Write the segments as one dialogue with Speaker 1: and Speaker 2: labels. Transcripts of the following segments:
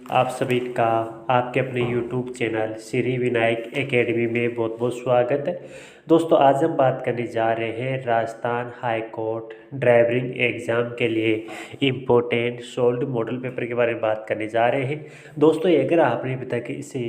Speaker 1: आप सभी का आपके अपने YouTube channel Shri Vinayak academy में बहुत बहुत स्वागत है। दोस्तों, आज हम बात करने जा रहे हैं Rajasthan high court driving exam के लिए इम्पोर्टेंट सोल्ड मॉडल पेपर के बारे में बात करने जा रहे हैं। दोस्तों, अगर आपने अभी तक इसे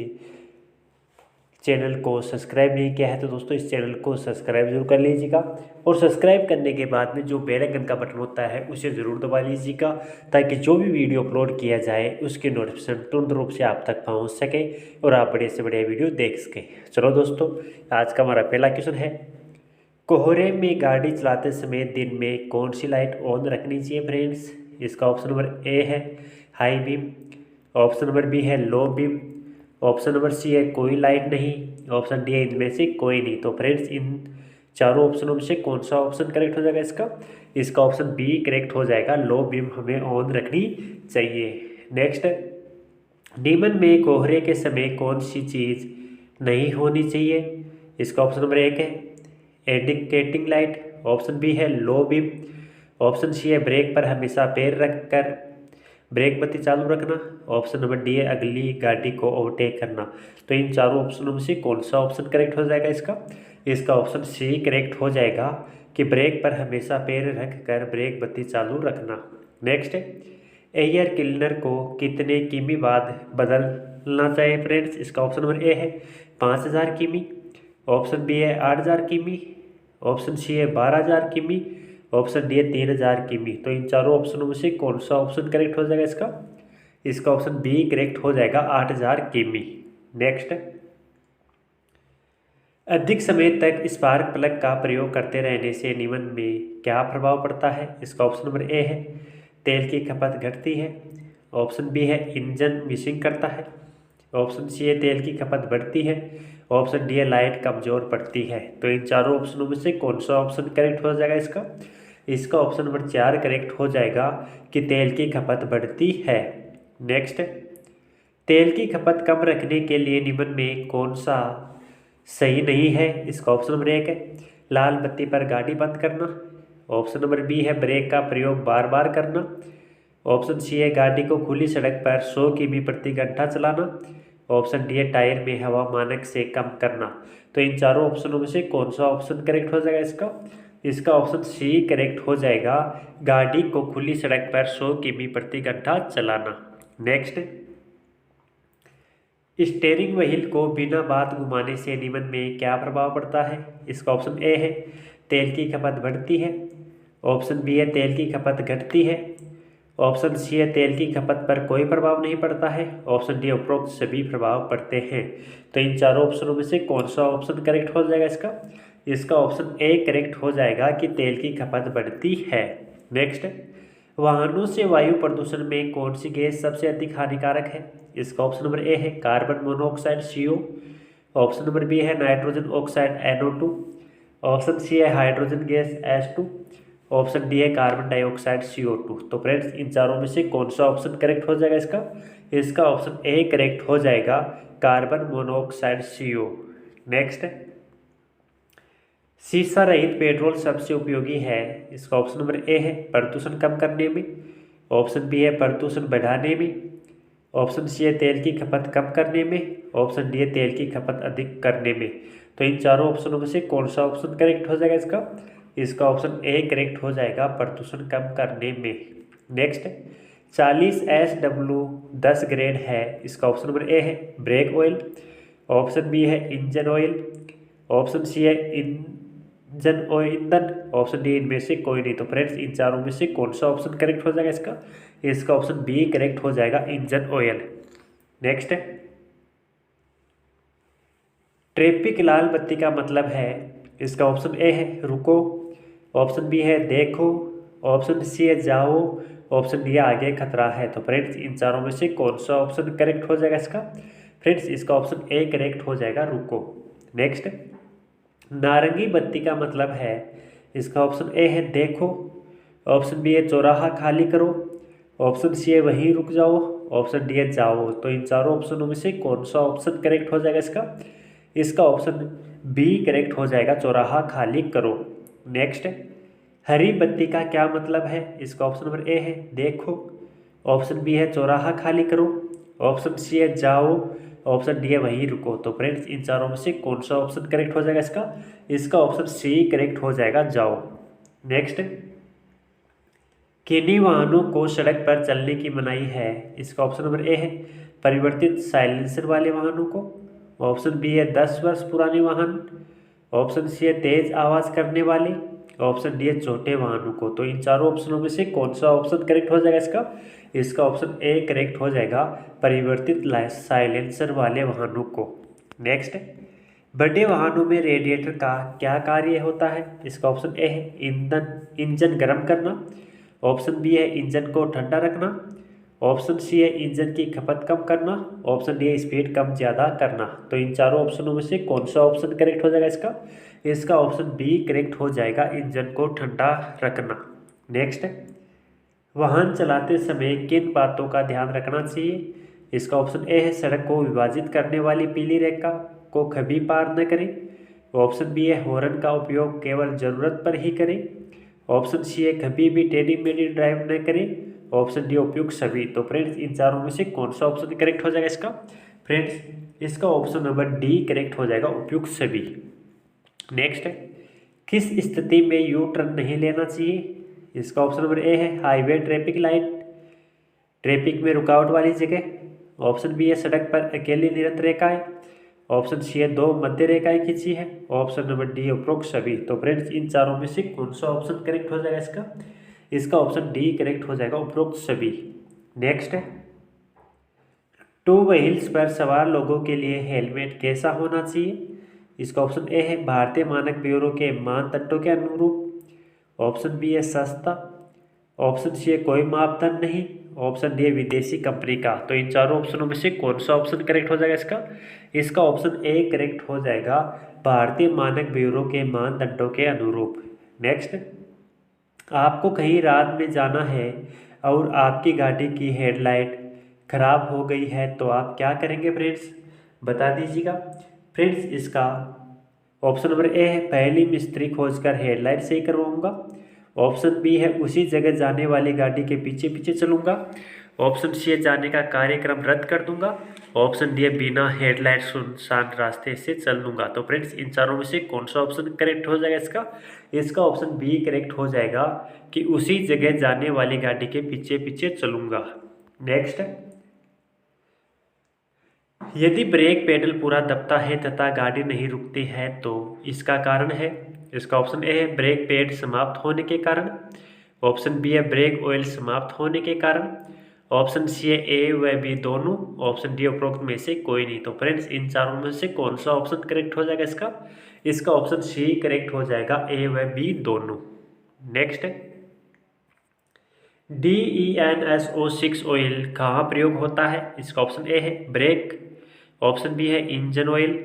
Speaker 1: चैनल को सब्सक्राइब नहीं किया है तो दोस्तों इस चैनल को सब्सक्राइब जरूर कर लीजिएगा और सब्सक्राइब करने के बाद में जो बेल आइकन का बटन होता है उसे ज़रूर दबा लीजिएगा ताकि जो भी वीडियो अपलोड किया जाए उसकी नोटिफिकेशन तुरंत रूप से आप तक पहुंच सके और आप बड़े से बड़े वीडियो देख सकें। चलो दोस्तों, आज का हमारा पहला क्वेश्चन है, कोहरे में गाड़ी चलाते समय दिन में कौन सी लाइट ऑन रखनी चाहिए फ्रेंड्स? इसका ऑप्शन नंबर ए है high beam, option number B है low beam, option number C है कोई लाइट नहीं, ऑप्शन डी है इनमें से कोई नहीं। तो फ्रेंड्स, इन चारों ऑप्शनों में से कौन सा ऑप्शन करेक्ट हो जाएगा? इसका ऑप्शन बी करेक्ट हो जाएगा, लो बीम हमें ऑन रखनी चाहिए। नेक्स्ट, निमन में कोहरे के समय कौन सी चीज़ नहीं होनी चाहिए? इसका ऑप्शन नंबर एक है इंडिकेटिंग लाइट, ऑप्शन बी है लो बीम, ऑप्शन सी है ब्रेक पर हमेशा पैर रखकर ब्रेक बत्ती चालू रखना, ऑप्शन नंबर डी है अगली गाड़ी को ओवरटेक करना। तो इन चारों ऑप्शनों में से कौन सा ऑप्शन करेक्ट हो जाएगा? इसका ऑप्शन सी करेक्ट हो जाएगा कि ब्रेक पर हमेशा पैर रख कर ब्रेक बत्ती चालू रखना। नेक्स्ट, एयर क्लीनर को कितने किमी बाद बदलना चाहिए फ्रेंड्स? इसका ऑप्शन नंबर ए है 5000 किमी, ऑप्शन बी है 8000 किमी, ऑप्शन सी है 12000 किमी, ऑप्शन डी है 3000 किमी। तो इन चारों ऑप्शनों में से कौन सा ऑप्शन करेक्ट हो जाएगा? इसका ऑप्शन बी करेक्ट हो जाएगा 8000 किमी। नेक्स्ट, अधिक समय तक स्पार्क प्लग का प्रयोग करते रहने से निमन में क्या प्रभाव पड़ता है? इसका ऑप्शन नंबर ए है तेल की खपत घटती है, ऑप्शन बी है इंजन मिसिंग करता है, ऑप्शन सी है तेल की खपत बढ़ती है, ऑप्शन डी है लाइट कमज़ोर पड़ती है। तो इन चारों ऑप्शनों में से कौन सा ऑप्शन करेक्ट हो जाएगा? इसका ऑप्शन नंबर 4 करेक्ट हो जाएगा कि तेल की खपत बढ़ती है। नेक्स्ट, तेल की खपत कम रखने के लिए निम्न में कौन सा सही नहीं है? इसका ऑप्शन नंबर एक है लाल बत्ती पर गाड़ी बंद करना, ऑप्शन नंबर बी है ब्रेक का प्रयोग बार बार करना, ऑप्शन सी है गाड़ी को खुली सड़क पर 100 किमी प्रति घंटा चलाना, ऑप्शन डी है टायर में हवा मानक से कम करना। तो इन चारों ऑप्शनों में से कौन सा ऑप्शन करेक्ट हो जाएगा? इसका ऑप्शन सी करेक्ट हो जाएगा, गाड़ी को खुली सड़क पर 100 किमी प्रति घंटा चलाना। नेक्स्ट, स्टीयरिंग व्हील को बिना बात घुमाने से निमन में क्या प्रभाव पड़ता है? इसका ऑप्शन ए है तेल की खपत बढ़ती है, ऑप्शन बी है तेल की खपत घटती है, ऑप्शन सी है तेल की खपत पर कोई प्रभाव नहीं पड़ता है, ऑप्शन डी उपरोक्त सभी प्रभाव पड़ते हैं। तो इन चारों ऑप्शनों में से कौन सा ऑप्शन करेक्ट हो जाएगा? इसका ऑप्शन ए करेक्ट हो जाएगा कि तेल की खपत बढ़ती है। नेक्स्ट, वाहनों से वायु प्रदूषण में कौन सी गैस सबसे अधिक हानिकारक है? इसका ऑप्शन नंबर ए है carbon monoxide CO, option number B है nitrogen oxide NO2, option C है hydrogen gas H2, option D है कार्बन डाइऑक्साइड CO2। तो फ्रेंड्स, इन चारों में से कौन सा ऑप्शन करेक्ट हो जाएगा? इसका ऑप्शन ए करेक्ट हो जाएगा कार्बन मोनोऑक्साइड CO। नेक्स्ट, शीशा रहित पेट्रोल सबसे उपयोगी है। इसका ऑप्शन नंबर ए है प्रदूषण कम करने में, ऑप्शन बी है प्रदूषण बढ़ाने में, ऑप्शन सी है तेल की खपत कम करने में, ऑप्शन डी है तेल की खपत अधिक करने में। तो इन चारों ऑप्शनों में से कौन सा ऑप्शन करेक्ट हो जाएगा? इसका ऑप्शन ए करेक्ट हो जाएगा प्रदूषण कम करने में। नेक्स्ट, 40SW 10 ग्रेड है। इसका ऑप्शन नंबर ए है ब्रेक ऑयल, ऑप्शन बी है इंजन ऑयल, ऑप्शन सी है इंजन ऑयल ईंधन, ऑप्शन डी इनमें से कोई नहीं। तो फ्रेंड्स, इन चारों में से कौन सा ऑप्शन करेक्ट हो जाएगा? इसका ऑप्शन बी करेक्ट हो जाएगा इंजन ऑयल। नेक्स्ट, ट्रैफिक लाल बत्ती का मतलब है। इसका ऑप्शन ए है रुको, ऑप्शन बी है देखो, ऑप्शन सी है जाओ, ऑप्शन डी आगे खतरा है। तो फ्रेंड्स, इन चारों में से कौन सा ऑप्शन करेक्ट हो जाएगा? फ्रेंड्स, इसका ऑप्शन ए करेक्ट हो जाएगा रुको। नेक्स्ट, नारंगी बत्ती का मतलब है। इसका ऑप्शन ए है देखो, ऑप्शन बी है चौराहा खाली करो, ऑप्शन सी है वहीं रुक जाओ, ऑप्शन डी है जाओ। तो इन चारों ऑप्शनों में से कौन सा ऑप्शन करेक्ट हो जाएगा? इसका ऑप्शन बी करेक्ट हो जाएगा चौराहा खाली करो। नेक्स्ट, हरी बत्ती का क्या मतलब है? इसका ऑप्शन नंबर ए है देखो, ऑप्शन बी है चौराहा खाली करो, ऑप्शन सी है जाओ, ऑप्शन डी है वहीं रुको। तो फ्रेंड्स इन चारों में से कौन सा ऑप्शन करेक्ट हो जाएगा इसका? इसका ऑप्शन सी करेक्ट हो जाएगा, जाओ। नेक्स्ट, किन्हीं वाहनों को सड़क पर चलने की मनाही है? इसका ऑप्शन नंबर ए है परिवर्तित साइलेंसर वाले वाहनों को, ऑप्शन बी है 10 वर्ष पुराने वाहन, ऑप्शन सी है तेज आवाज़ करने वाले, ऑप्शन डी है छोटे वाहनों को। तो इन चारों ऑप्शनों में से कौन सा ऑप्शन करेक्ट हो जाएगा इसका? इसका ऑप्शन ए करेक्ट हो जाएगा, परिवर्तित साइलेंसर वाले वाहनों को। नेक्स्ट, बड़े वाहनों में रेडिएटर का क्या कार्य होता है? इसका ऑप्शन ए है इंजन गर्म करना, ऑप्शन बी है इंजन को ठंडा रखना, ऑप्शन सी है इंजन की खपत कम करना, ऑप्शन डी है स्पीड कम ज़्यादा करना। तो इन चारों ऑप्शनों में से कौन सा ऑप्शन करेक्ट हो जाएगा इसका? इसका ऑप्शन बी करेक्ट हो जाएगा, इंजन को ठंडा रखना। नेक्स्ट, वाहन चलाते समय किन बातों का ध्यान रखना चाहिए? इसका ऑप्शन ए है सड़क को विभाजित करने वाली पीली रेखा को कभी पार न करें, ऑप्शन बी है हॉर्न का उपयोग केवल ज़रूरत पर ही करें, ऑप्शन सी है कभी भी टेढ़ी मेढ़ी ड्राइव न करें, ऑप्शन डी उपयुक्त सभी। तो फ्रेंड्स इन चारों में से कौन सा ऑप्शन करेक्ट हो जाएगा इसका? फ्रेंड्स इसका ऑप्शन नंबर डी करेक्ट हो जाएगा, उपयुक्त सभी। नेक्स्ट, किस स्थिति में यू टर्न नहीं लेना चाहिए? इसका ऑप्शन नंबर ए है हाईवे ट्रैफिक लाइट, ट्रैफिक में रुकावट वाली जगह, ऑप्शन बी है सड़क पर अकेली निरंतर रेखाएं, ऑप्शन सी है 2 मध्य रेखाएं खींची है, ऑप्शन नंबर डी उपरोक्त सभी। तो फ्रेंड्स इन चारों में से कौन सा ऑप्शन करेक्ट हो जाएगा इसका? इसका ऑप्शन डी करेक्ट हो जाएगा, उपरोक्त सभी। नेक्स्ट है, 2 व्हील्स पर सवार लोगों के लिए हेलमेट कैसा होना चाहिए? इसका ऑप्शन ए है भारतीय मानक ब्यूरो के मानदंडों के अनुरूप, ऑप्शन बी है सस्ता, ऑप्शन सी है कोई मापदंड नहीं, ऑप्शन डी है विदेशी कंपनी का। तो इन चारों ऑप्शनों में से कौन सा ऑप्शन करेक्ट हो जाएगा इसका? इसका ऑप्शन ए करेक्ट हो जाएगा, भारतीय मानक ब्यूरो के मानदंडों के अनुरूप। नेक्स्ट, आपको कहीं रात में जाना है और आपकी गाड़ी की हेडलाइट खराब हो गई है तो आप क्या करेंगे फ्रेंड्स? बता दीजिएगा। फ्रेंड्स इसका ऑप्शन नंबर ए है पहली मिस्त्री खोजकर हेडलाइट सही करवाऊंगा, ऑप्शन बी है उसी जगह जाने वाली गाड़ी के पीछे पीछे चलूंगा, ऑप्शन सी है जाने का कार्यक्रम रद्द कर दूंगा, ऑप्शन डी है बिना हेडलाइट सुनसान रास्ते से चल दूंगा। तो फ्रेंड्स इन चारों में से कौन सा ऑप्शन करेक्ट हो जाएगा इसका? इसका ऑप्शन बी करेक्ट हो जाएगा कि उसी जगह जाने वाली गाड़ी के पीछे पीछे चलूंगा। नेक्स्ट, यदि ब्रेक पेडल पूरा दबता है तथा गाड़ी नहीं रुकती है तो इसका कारण है? इसका ऑप्शन ए है ब्रेक पैड समाप्त होने के कारण, ऑप्शन बी है ब्रेक ऑयल समाप्त होने के कारण, ऑप्शन सी है ए व बी दोनों, ऑप्शन डी उपरोक्त में से कोई नहीं। तो फ्रेंड्स इन चारों में से कौन सा ऑप्शन करेक्ट हो जाएगा इसका? इसका ऑप्शन सी करेक्ट हो जाएगा, ए व बी दोनों। नेक्स्ट, DENSO6 ऑयल कहाँ प्रयोग होता है? इसका ऑप्शन ए है ब्रेक, ऑप्शन बी है इंजन ऑयल,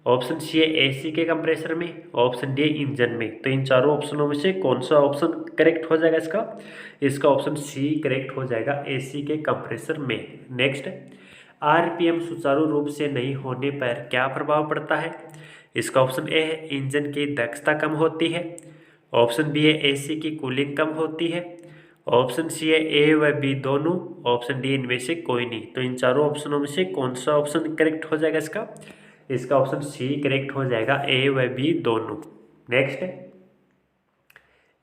Speaker 1: ऑप्शन सी है AC के कंप्रेसर में, ऑप्शन डी इंजन में। तो इन चारों ऑप्शनों में से कौन सा ऑप्शन करेक्ट हो जाएगा इसका? इसका ऑप्शन सी करेक्ट हो जाएगा, AC के कंप्रेसर में। नेक्स्ट, RPM सुचारू रूप से नहीं होने पर क्या प्रभाव पड़ता है? इसका ऑप्शन ए है इंजन की दक्षता कम होती है, ऑप्शन बी है AC की कूलिंग कम होती है, ऑप्शन सी है ए व बी दोनों, ऑप्शन डी इनमें से कोई नहीं। तो इन चारों ऑप्शनों में से कौन सा ऑप्शन करेक्ट हो जाएगा इसका? इसका ऑप्शन सी करेक्ट हो जाएगा, ए व बी दोनों। नेक्स्ट,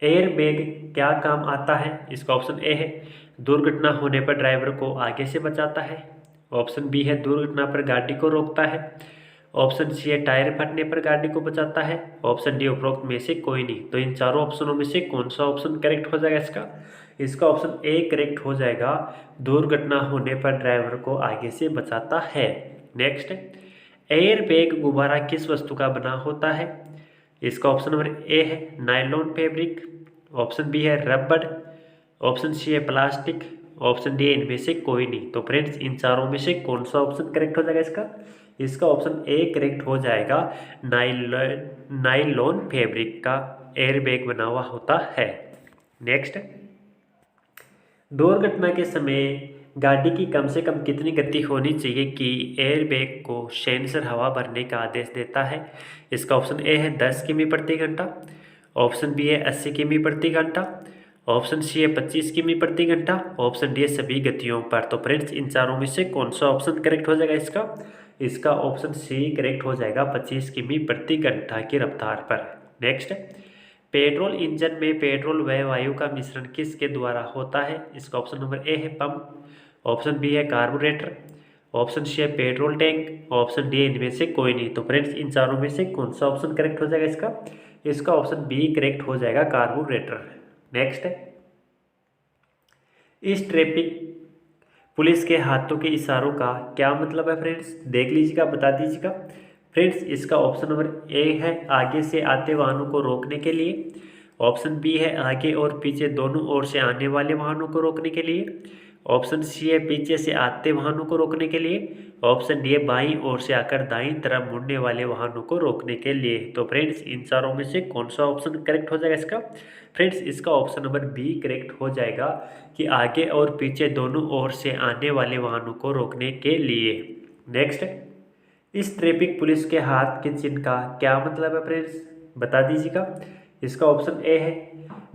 Speaker 1: एयर बैग क्या काम आता है? इसका ऑप्शन ए है दुर्घटना होने पर ड्राइवर को आगे से बचाता है, ऑप्शन बी है दुर्घटना पर गाड़ी को रोकता है, ऑप्शन सी है टायर फटने पर गाड़ी को बचाता है, ऑप्शन डी उपरोक्त में से कोई नहीं। तो इन चारों ऑप्शनों में से कौन सा ऑप्शन करेक्ट हो जाएगा इसका? इसका ऑप्शन ए करेक्ट हो जाएगा, दुर्घटना होने पर ड्राइवर को आगे से बचाता है। नेक्स्ट, एयर बैग गुब्बारा किस वस्तु का बना होता है? इसका ऑप्शन नंबर ए है नायलॉन फैब्रिक, ऑप्शन बी है रबड़, ऑप्शन सी है प्लास्टिक, ऑप्शन डी इनमें से कोई नहीं। तो फ्रेंड्स इन चारों में से कौन सा ऑप्शन करेक्ट हो जाएगा इसका? इसका ऑप्शन ए करेक्ट हो जाएगा, नाइलॉन फैब्रिक का एयर बैग बना हुआ होता है। नेक्स्ट, दुर्घटना के समय गाड़ी की कम से कम कितनी गति होनी चाहिए कि एयर बैग को सेंसर हवा भरने का आदेश देता है? इसका ऑप्शन ए है 10 किमी प्रति घंटा, ऑप्शन बी है 80 किमी प्रति घंटा, ऑप्शन सी है 25 किमी प्रति घंटा, ऑप्शन डी है सभी गतियों पर। तो फ्रेंड्स इन चारों में से कौन सा ऑप्शन करेक्ट हो जाएगा इसका? इसका ऑप्शन सी करेक्ट हो जाएगा 25 किमी प्रति घंटा की रफ्तार पर। नेक्स्ट, पेट्रोल इंजन में पेट्रोल व वायु का मिश्रण किसके द्वारा होता है? इसका ऑप्शन नंबर ए है पंप, ऑप्शन बी है कार्बोरेटर, ऑप्शन सी है पेट्रोल टैंक, ऑप्शन डी इनमें से कोई नहीं। तो फ्रेंड्स इन चारों में से कौन सा ऑप्शन करेक्ट हो जाएगा इसका? इसका ऑप्शन बी करेक्ट हो जाएगा, कार्बोरेटर। नेक्स्ट, इस ट्रैफिक पुलिस के हाथों के इशारों का क्या मतलब है फ्रेंड्स? देख लीजिएगा, बता दीजिएगा। फ्रेंड्स इसका ऑप्शन नंबर ए है आगे से आते वाहनों को रोकने के लिए, ऑप्शन बी है आगे और पीछे दोनों ओर से आने वाले वाहनों को रोकने के लिए, ऑप्शन सी है पीछे से आते वाहनों को रोकने के लिए, ऑप्शन डी है बाईं ओर से आकर दाईं तरफ मुड़ने वाले वाहनों को रोकने के लिए। तो फ्रेंड्स इन चारों में से कौन सा ऑप्शन करेक्ट हो जाएगा इसका? फ्रेंड्स इसका ऑप्शन नंबर बी करेक्ट हो जाएगा कि आगे और पीछे दोनों ओर से आने वाले वाहनों को रोकने के लिए। नेक्स्ट, इस ट्रैफिक पुलिस के हाथ के चिन्ह का क्या मतलब है फ्रेंड्स? बता दीजिएगा। इसका ऑप्शन ए है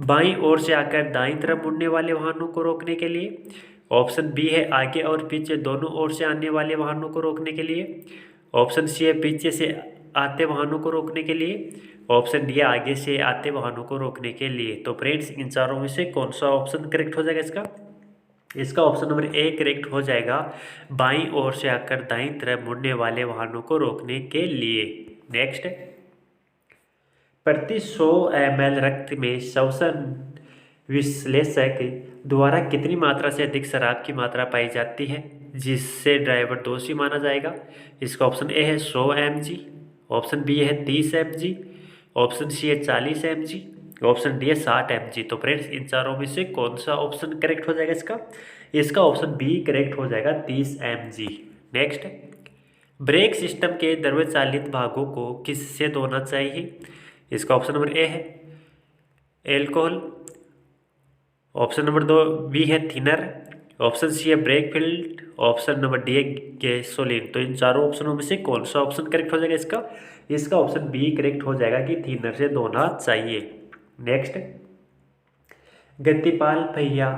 Speaker 1: बाईं ओर से आकर दाईं तरफ मुड़ने वाले वाहनों को रोकने के लिए, ऑप्शन बी है आगे और पीछे दोनों ओर से आने वाले वाहनों को रोकने के लिए, ऑप्शन सी है पीछे से आते वाहनों को रोकने के लिए, ऑप्शन डी है आगे से आते वाहनों को रोकने के लिए। तो फ्रेंड्स इन चारों में से कौन सा ऑप्शन करेक्ट हो जाएगा इसका? इसका ऑप्शन नंबर ए करेक्ट हो जाएगा, बाईं ओर से आकर दाईं तरफ मुड़ने वाले वाहनों को रोकने के लिए। नेक्स्ट, प्रति 100 ml रक्त में श्वसन विश्लेषक द्वारा कितनी मात्रा से अधिक शराब की मात्रा पाई जाती है जिससे ड्राइवर दोषी माना जाएगा? इसका ऑप्शन ए है 100 mg, ऑप्शन बी है 30 mg, ऑप्शन सी है 40 mg, ऑप्शन डी है 60 mg। तो फ्रेंड्स इन चारों में से कौन सा ऑप्शन करेक्ट हो जाएगा इसका? इसका ऑप्शन बी करेक्ट हो जाएगा, 30 mg। नेक्स्ट, ब्रेक सिस्टम के द्रव्यचालित भागों को किससे धोना चाहिए? इसका ऑप्शन नंबर ए है एल्कोहल, ऑप्शन नंबर दो बी है थिनर, ऑप्शन सी है brake fluid, option number D है गैसोलीन। तो इन चारों ऑप्शनों में से कौन सा ऑप्शन करेक्ट हो जाएगा इसका? इसका ऑप्शन बी करेक्ट हो जाएगा कि थिनर से धोना चाहिए। नेक्स्ट, गतिपाल पहिया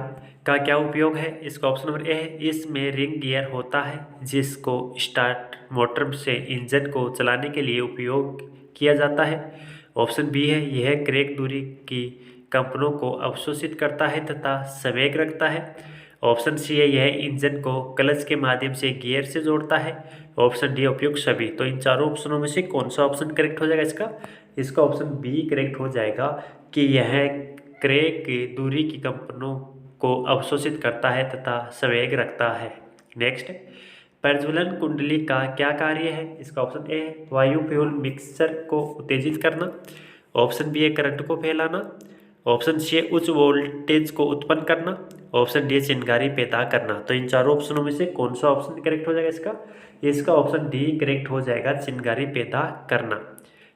Speaker 1: का क्या उपयोग है? इसका ऑप्शन नंबर ए है इसमें रिंग गियर होता है जिसको स्टार्ट मोटर से इंजन को चलाने के लिए उपयोग किया जाता है, ऑप्शन बी है यह क्रैक दूरी की कंपनों को अवशोषित करता है तथा संवेग रखता है, ऑप्शन सी है यह इंजन को क्लच के माध्यम से गियर से जोड़ता है, ऑप्शन डी उपयुक्त सभी। तो इन चारों ऑप्शनों में से कौन सा ऑप्शन करेक्ट हो जाएगा इसका? इसका ऑप्शन बी करेक्ट हो जाएगा कि यह क्रैक दूरी की कंपनों को अवशोषित करता है तथा संवेग रखता है। नेक्स्ट, प्रज्वलन कुंडली का क्या कार्य है? इसका ऑप्शन ए है वायु फ्यूल मिक्सचर को उत्तेजित करना, ऑप्शन बी है करंट को फैलाना, ऑप्शन सी है उच्च वोल्टेज को उत्पन्न करना, ऑप्शन डी चिंगारी पैदा करना। तो इन चारों ऑप्शनों में से कौन सा ऑप्शन करेक्ट हो जाएगा इसका? इसका ऑप्शन डी करेक्ट हो जाएगा, चिंगारी पैदा करना।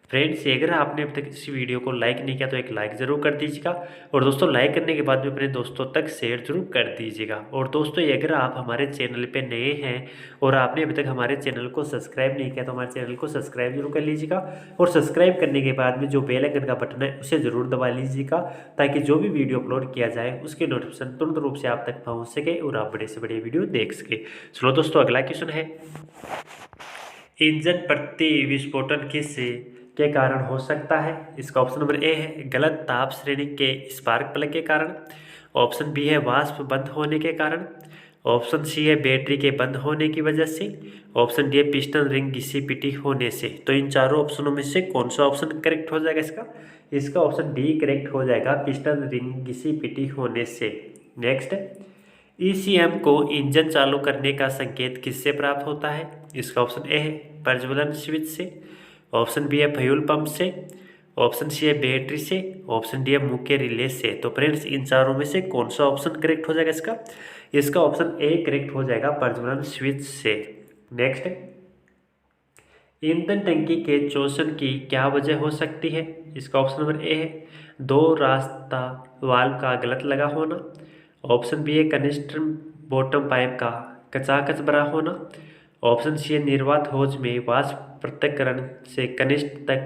Speaker 1: फ्रेंड्स अगर आपने अब तक इस वीडियो को लाइक नहीं किया तो एक लाइक ज़रूर कर दीजिएगा और दोस्तों लाइक करने के बाद में अपने दोस्तों तक शेयर जरूर कर दीजिएगा। और दोस्तों अगर आप हमारे चैनल पे नए हैं और आपने अभी तक हमारे चैनल को सब्सक्राइब नहीं किया तो हमारे चैनल को सब्सक्राइब जरूर कर लीजिएगा और सब्सक्राइब करने के बाद में जो बेल आइकन का बटन है उसे ज़रूर दबा लीजिएगा ताकि जो भी वीडियो अपलोड किया जाए उसके नोटिफिकेशन तुरंत रूप से आप तक पहुँच सके और आप बड़े से बड़े वीडियो देख सके। चलो दोस्तों अगला क्वेश्चन है, इंजन प्रति विस्फोटन किस के कारण हो सकता है? इसका ऑप्शन नंबर ए है गलत ताप श्रेणी के स्पार्क प्लग के कारण, ऑप्शन बी है वाष्प बंद होने के कारण, ऑप्शन सी है बैटरी के बंद होने की वजह से, ऑप्शन डी है पिस्टन रिंग घिसी पिटी होने से। तो इन चारों ऑप्शनों में से कौन सा ऑप्शन करेक्ट हो जाएगा इसका? इसका ऑप्शन डी करेक्ट हो जाएगा, पिस्टन रिंग घिसी पिटी होने से। नेक्स्ट, ईसीएम को इंजन चालू करने का संकेत किससे प्राप्त होता है? इसका ऑप्शन ए है प्रज्वलन स्विच से, ऑप्शन बी है फ्यूल पंप से, ऑप्शन सी है बैटरी से, ऑप्शन डी है मुख्य रिले से। तो फ्रेंड्स इन चारों में से कौन सा ऑप्शन करेक्ट हो जाएगा इसका? इसका ऑप्शन ए करेक्ट हो जाएगा, प्रज्वलन स्विच से। नेक्स्ट, ईंधन टंकी के शोषण की क्या वजह हो सकती है? इसका ऑप्शन नंबर ए है दो रास्ता वाल्व का गलत लगा होना, ऑप्शन बी है कनिस्टर बॉटम पाइप का कचाकच भरा होना, ऑप्शन सी है निर्वात होज में वाष्प पृथक्करण से कनिष्ठ तक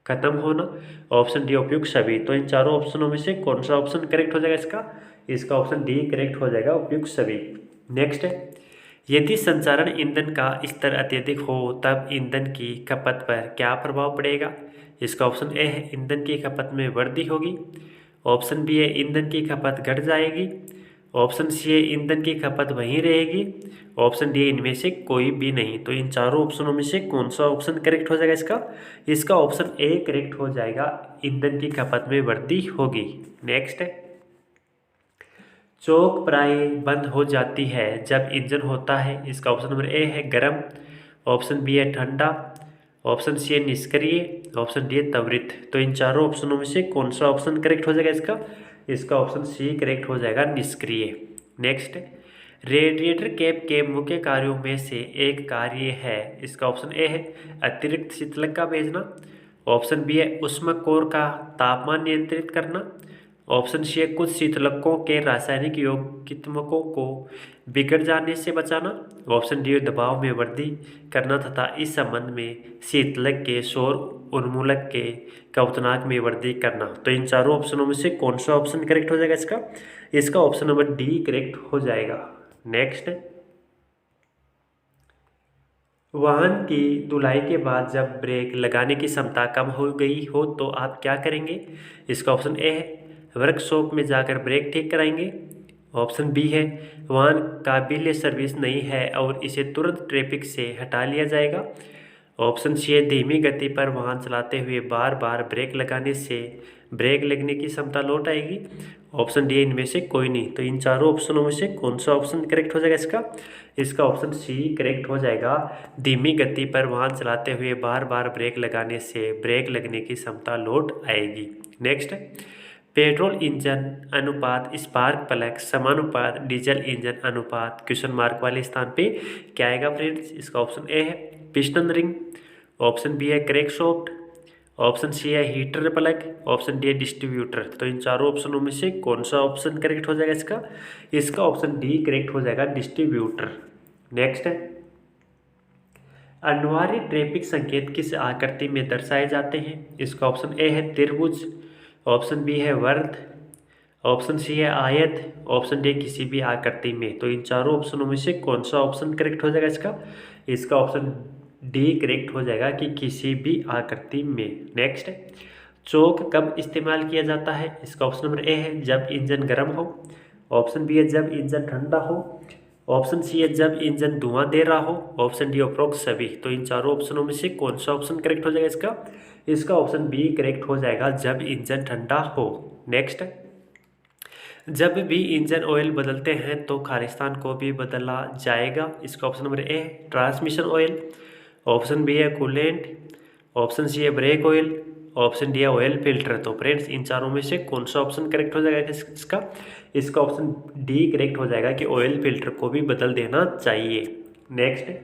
Speaker 1: खत्म होना, ऑप्शन डी उपयुक्त सभी। तो इन चारों ऑप्शनों में से कौन सा ऑप्शन करेक्ट हो जाएगा इसका? इसका ऑप्शन डी करेक्ट हो जाएगा, उपयुक्त सभी। नेक्स्ट है, यदि संचारण ईंधन का स्तर अत्यधिक हो तब ईंधन की खपत पर क्या प्रभाव पड़ेगा? इसका ऑप्शन ए है ईंधन की खपत में वृद्धि होगी, ऑप्शन बी है ईंधन की खपत घट जाएगी, ऑप्शन सी है ईंधन की खपत वहीं रहेगी, ऑप्शन डी इनमें से कोई भी नहीं। तो इन चारों ऑप्शनों में से कौन सा ऑप्शन करेक्ट हो जाएगा इसका? इसका ऑप्शन ए करेक्ट हो जाएगा, ईंधन की खपत में वृद्धि होगी। नेक्स्ट है, चौक प्राय बंद हो जाती है जब इंजन होता है। इसका ऑप्शन नंबर ए है गर्म, ऑप्शन बी है ठंडा, ऑप्शन सी है निष्क्रिय, ऑप्शन डी है त्वरित। तो इन चारों ऑप्शनों में से कौन सा ऑप्शन करेक्ट हो जाएगा इसका? इसका ऑप्शन सी करेक्ट हो जाएगा, निष्क्रिय। नेक्स्ट, रेडिएटर कैप के मुख्य कार्यों में से एक कार्य है। इसका ऑप्शन ए है अतिरिक्त शीतलक का भेजना, ऑप्शन बी है ऊष्मकोर का तापमान नियंत्रित करना, ऑप्शन सी है कुछ शीतलकों के रासायनिक यौगिकों को बिगड़ जाने से बचाना, ऑप्शन डी दबाव में वृद्धि करना तथा इस संबंध में शीतलक के सौर उन्मूलक के क्वथनांक में वृद्धि करना। तो इन चारों ऑप्शनों में से कौन सा ऑप्शन करेक्ट हो जाएगा इसका? इसका ऑप्शन नंबर डी करेक्ट हो जाएगा। नेक्स्ट, वाहन की धुलाई के बाद जब ब्रेक लगाने की क्षमता कम हो गई हो तो आप क्या करेंगे? इसका ऑप्शन ए है वर्कशॉप में जाकर ब्रेक ठीक कराएंगे, ऑप्शन बी है वाहन काबिल सर्विस नहीं है और इसे तुरंत ट्रैफिक से हटा लिया जाएगा, ऑप्शन सी है धीमी गति पर वाहन चलाते हुए बार बार ब्रेक लगाने से ब्रेक लगने की क्षमता लौट आएगी, ऑप्शन डी इनमें से कोई नहीं। तो इन चारों ऑप्शनों में से कौन सा ऑप्शन करेक्ट हो जाएगा इसका? इसका ऑप्शन सी करेक्ट हो जाएगा, धीमी गति पर वाहन चलाते हुए बार बार ब्रेक लगाने से ब्रेक लगने की क्षमता लौट आएगी। नेक्स्ट, पेट्रोल इंजन अनुपात स्पार्क प्लग समानुपात डीजल इंजन अनुपात क्वेश्चन मार्क वाले स्थान पे क्या आएगा फ्रेंड्स? इसका ऑप्शन ए है पिस्टन रिंग, ऑप्शन बी है क्रैंकशाफ्ट, ऑप्शन सी है हीटर प्लग, ऑप्शन डी है डिस्ट्रीब्यूटर। तो इन चारों ऑप्शनों में से कौन सा ऑप्शन करेक्ट हो जाएगा इसका? इसका ऑप्शन डी करेक्ट हो जाएगा, डिस्ट्रीब्यूटर। नेक्स्ट है, अनिवार्य ट्रैफिक संकेत किस आकृति में दर्शाए जाते हैं? इसका ऑप्शन ए है त्रिभुज, ऑप्शन बी है वर्त, ऑप्शन सी है आयत, ऑप्शन डी किसी भी आकृति में। तो इन चारों ऑप्शनों में से कौन सा ऑप्शन करेक्ट हो जाएगा इसका? इसका ऑप्शन डी करेक्ट हो जाएगा कि किसी भी आकृति में। नेक्स्ट, चौक कब इस्तेमाल किया जाता है? इसका ऑप्शन नंबर ए है जब इंजन गर्म हो, ऑप्शन बी है जब इंजन ठंडा हो, ऑप्शन सी है जब इंजन धुआं दे रहा हो, ऑप्शन डी उपरोक्त सभी। तो इन चारों ऑप्शनों में से कौन सा ऑप्शन करेक्ट हो जाएगा इसका? इसका ऑप्शन बी करेक्ट हो जाएगा, जब इंजन ठंडा हो। नेक्स्ट, जब भी इंजन ऑयल बदलते हैं तो खालिस्तान को भी बदला जाएगा। इसका option number A transmission oil, option B है कूलेंट, ऑप्शन सी है ब्रेक ऑयल, ऑप्शन डी है ऑयल फिल्टर। तो फ्रेंड्स इन चारों में से कौन सा ऑप्शन करेक्ट हो जाएगा इसका? इसका ऑप्शन डी करेक्ट हो जाएगा कि ऑयल फिल्टर को भी बदल देना चाहिए। नेक्स्ट,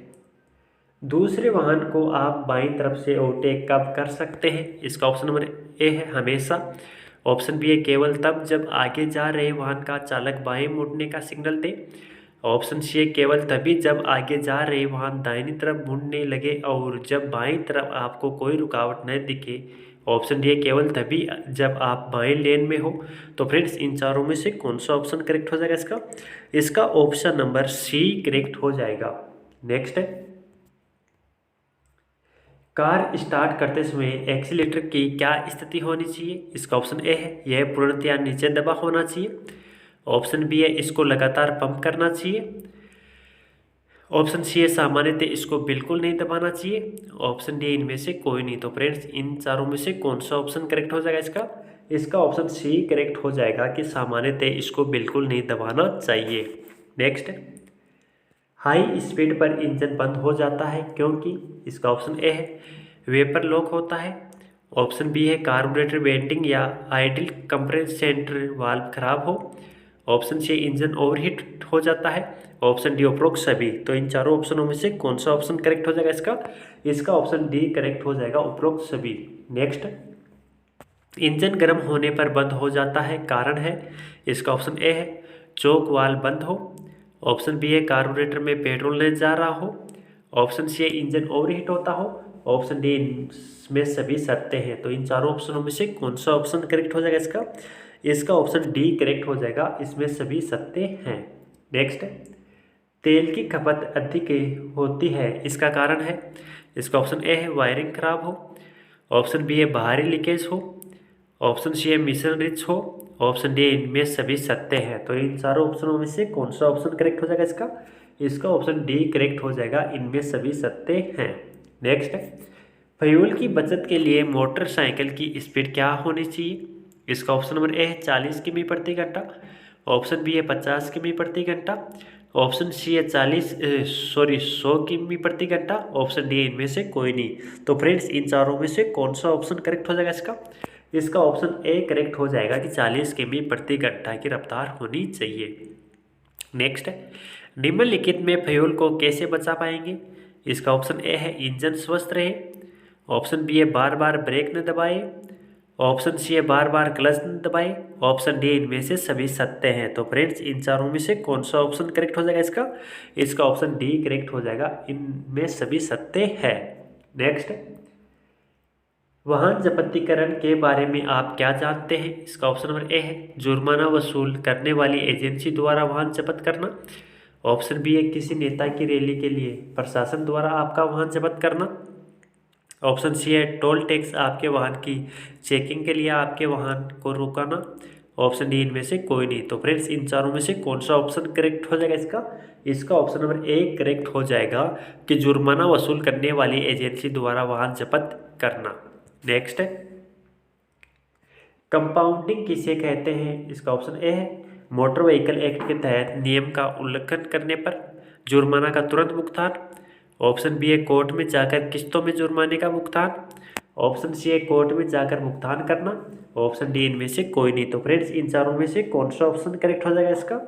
Speaker 1: दूसरे वाहन को आप बाईं तरफ से ओवरटेक कब कर सकते हैं? इसका ऑप्शन नंबर ए है हमेशा, ऑप्शन बी है केवल तब जब आगे जा रहे वाहन का चालक बाएं मुड़ने का सिग्नल दे, ऑप्शन सी है केवल तभी जब आगे जा रहे वाहन दाहिनी तरफ मुड़ने लगे और जब बाईं तरफ आपको कोई रुकावट न दिखे, ऑप्शन डी है केवल तभी जब आप बाएं लेन में हो। तो फ्रेंड्स इन चारों में से कौन सा ऑप्शन करेक्ट हो जाएगा इसका? इसका ऑप्शन नंबर सी करेक्ट हो जाएगा। नेक्स्ट है, कार स्टार्ट करते समय एक्सीलेटर की क्या स्थिति होनी चाहिए? इसका ऑप्शन ए है यह पूर्णतया नीचे दबा होना चाहिए, ऑप्शन बी है इसको लगातार पंप करना चाहिए, ऑप्शन सी है सामान्यतः इसको बिल्कुल नहीं दबाना चाहिए, ऑप्शन डी इनमें से कोई नहीं। तो फ्रेंड्स इन चारों में से कौन सा ऑप्शन करेक्ट हो जाएगा इसका? इसका ऑप्शन सी करेक्ट हो जाएगा कि सामान्यतः इसको बिल्कुल नहीं दबाना चाहिए। नेक्स्ट, हाई स्पीड पर इंजन बंद हो जाता है क्योंकि? इसका ऑप्शन ए है वेपर लॉक होता है, ऑप्शन बी है कार्बोरेटर वेंटिंग या आइडल कंप्रेसर वाल्व खराब हो, ऑप्शन सी इंजन ओवरहीट हो जाता है, ऑप्शन डी उपरोक्त सभी। तो इन चारों ऑप्शनों में से कौन सा ऑप्शन करेक्ट हो जाएगा इसका? इसका ऑप्शन डी करेक्ट हो जाएगा, उपरोक्त सभी। नेक्स्ट, इंजन गर्म होने पर बंद हो जाता है कारण है? इसका ऑप्शन ए है चोक वाल्व बंद हो, ऑप्शन बी है कार्बोरेटर में पेट्रोल न जा रहा हो, ऑप्शन सी है इंजन ओवरहीट होता हो, ऑप्शन डी इनमें सभी सत्य हैं। तो इन चारों ऑप्शनों में से कौन सा ऑप्शन करेक्ट हो जाएगा इसका? इसका ऑप्शन डी करेक्ट हो जाएगा, इसमें सभी सत्य हैं। नेक्स्ट, तेल की खपत अधिक होती है, इसका कारण है? इसका ऑप्शन ए है वायरिंग खराब हो, ऑप्शन बी है बाहरी लीकेज हो, ऑप्शन सी है मिश्रण रिच हो, ऑप्शन डी इनमें सभी सत्य हैं। तो इन चारों ऑप्शनों में से कौन सा ऑप्शन करेक्ट हो जाएगा इसका? इसका ऑप्शन डी करेक्ट हो जाएगा, इनमें सभी सत्य हैं। नेक्स्ट, फ्यूल की बचत के लिए मोटरसाइकिल की स्पीड क्या होनी चाहिए? इसका ऑप्शन नंबर ए है 40 किमी प्रति घंटा, ऑप्शन बी है 50 किमी प्रति घंटा, ऑप्शन सी है 100 किमी प्रति घंटा, ऑप्शन डी इनमें से कोई नहीं। तो फ्रेंड्स इन चारों में से कौन सा ऑप्शन करेक्ट हो जाएगा इसका? इसका ऑप्शन ए करेक्ट हो जाएगा कि 40 किमी प्रति घंटा की रफ्तार होनी चाहिए। नेक्स्ट, निम्नलिखित में फ्यूल को कैसे बचा पाएंगे? इसका ऑप्शन ए है इंजन स्वस्थ रहे, ऑप्शन बी है बार बार ब्रेक न दबाए, ऑप्शन सी है बार बार क्लच न दबाए, ऑप्शन डी इनमें से सभी सत्य हैं। तो फ्रेंड्स इन चारों में से कौन सा ऑप्शन करेक्ट हो जाएगा इसका? इसका ऑप्शन डी करेक्ट हो जाएगा, इनमें सभी सत्य है। नेक्स्ट, वाहन जब्तीकरण के बारे में आप क्या जानते हैं? इसका ऑप्शन नंबर ए है जुर्माना वसूल करने वाली एजेंसी द्वारा वाहन जब्त करना, ऑप्शन बी है किसी नेता की रैली के लिए प्रशासन द्वारा आपका वाहन जब्त करना, ऑप्शन सी है टोल टैक्स आपके वाहन की चेकिंग के लिए आपके वाहन को रुकाना, ऑप्शन डी इनमें से कोई नहीं। तो फ्रेंड्स इन चारों में से कौन सा ऑप्शन करेक्ट हो जाएगा इसका? इसका ऑप्शन नंबर ए करेक्ट हो जाएगा कि जुर्माना वसूल करने वाली एजेंसी द्वारा वाहन जब्त करना। नेक्स्ट, कंपाउंडिंग किसे कहते हैं? इसका ऑप्शन ए है मोटर व्हीकल एक्ट के तहत नियम का उल्लंघन करने पर जुर्माना का तुरंत भुगतान, ऑप्शन बी है कोर्ट में जाकर किस्तों में जुर्माने का भुगतान, ऑप्शन सी है कोर्ट में जाकर भुगतान करना, ऑप्शन डी इनमें से कोई नहीं। तो फ्रेंड्स इन चारों में से कौन सा ऑप्शन करेक्ट हो जाएगा इसका?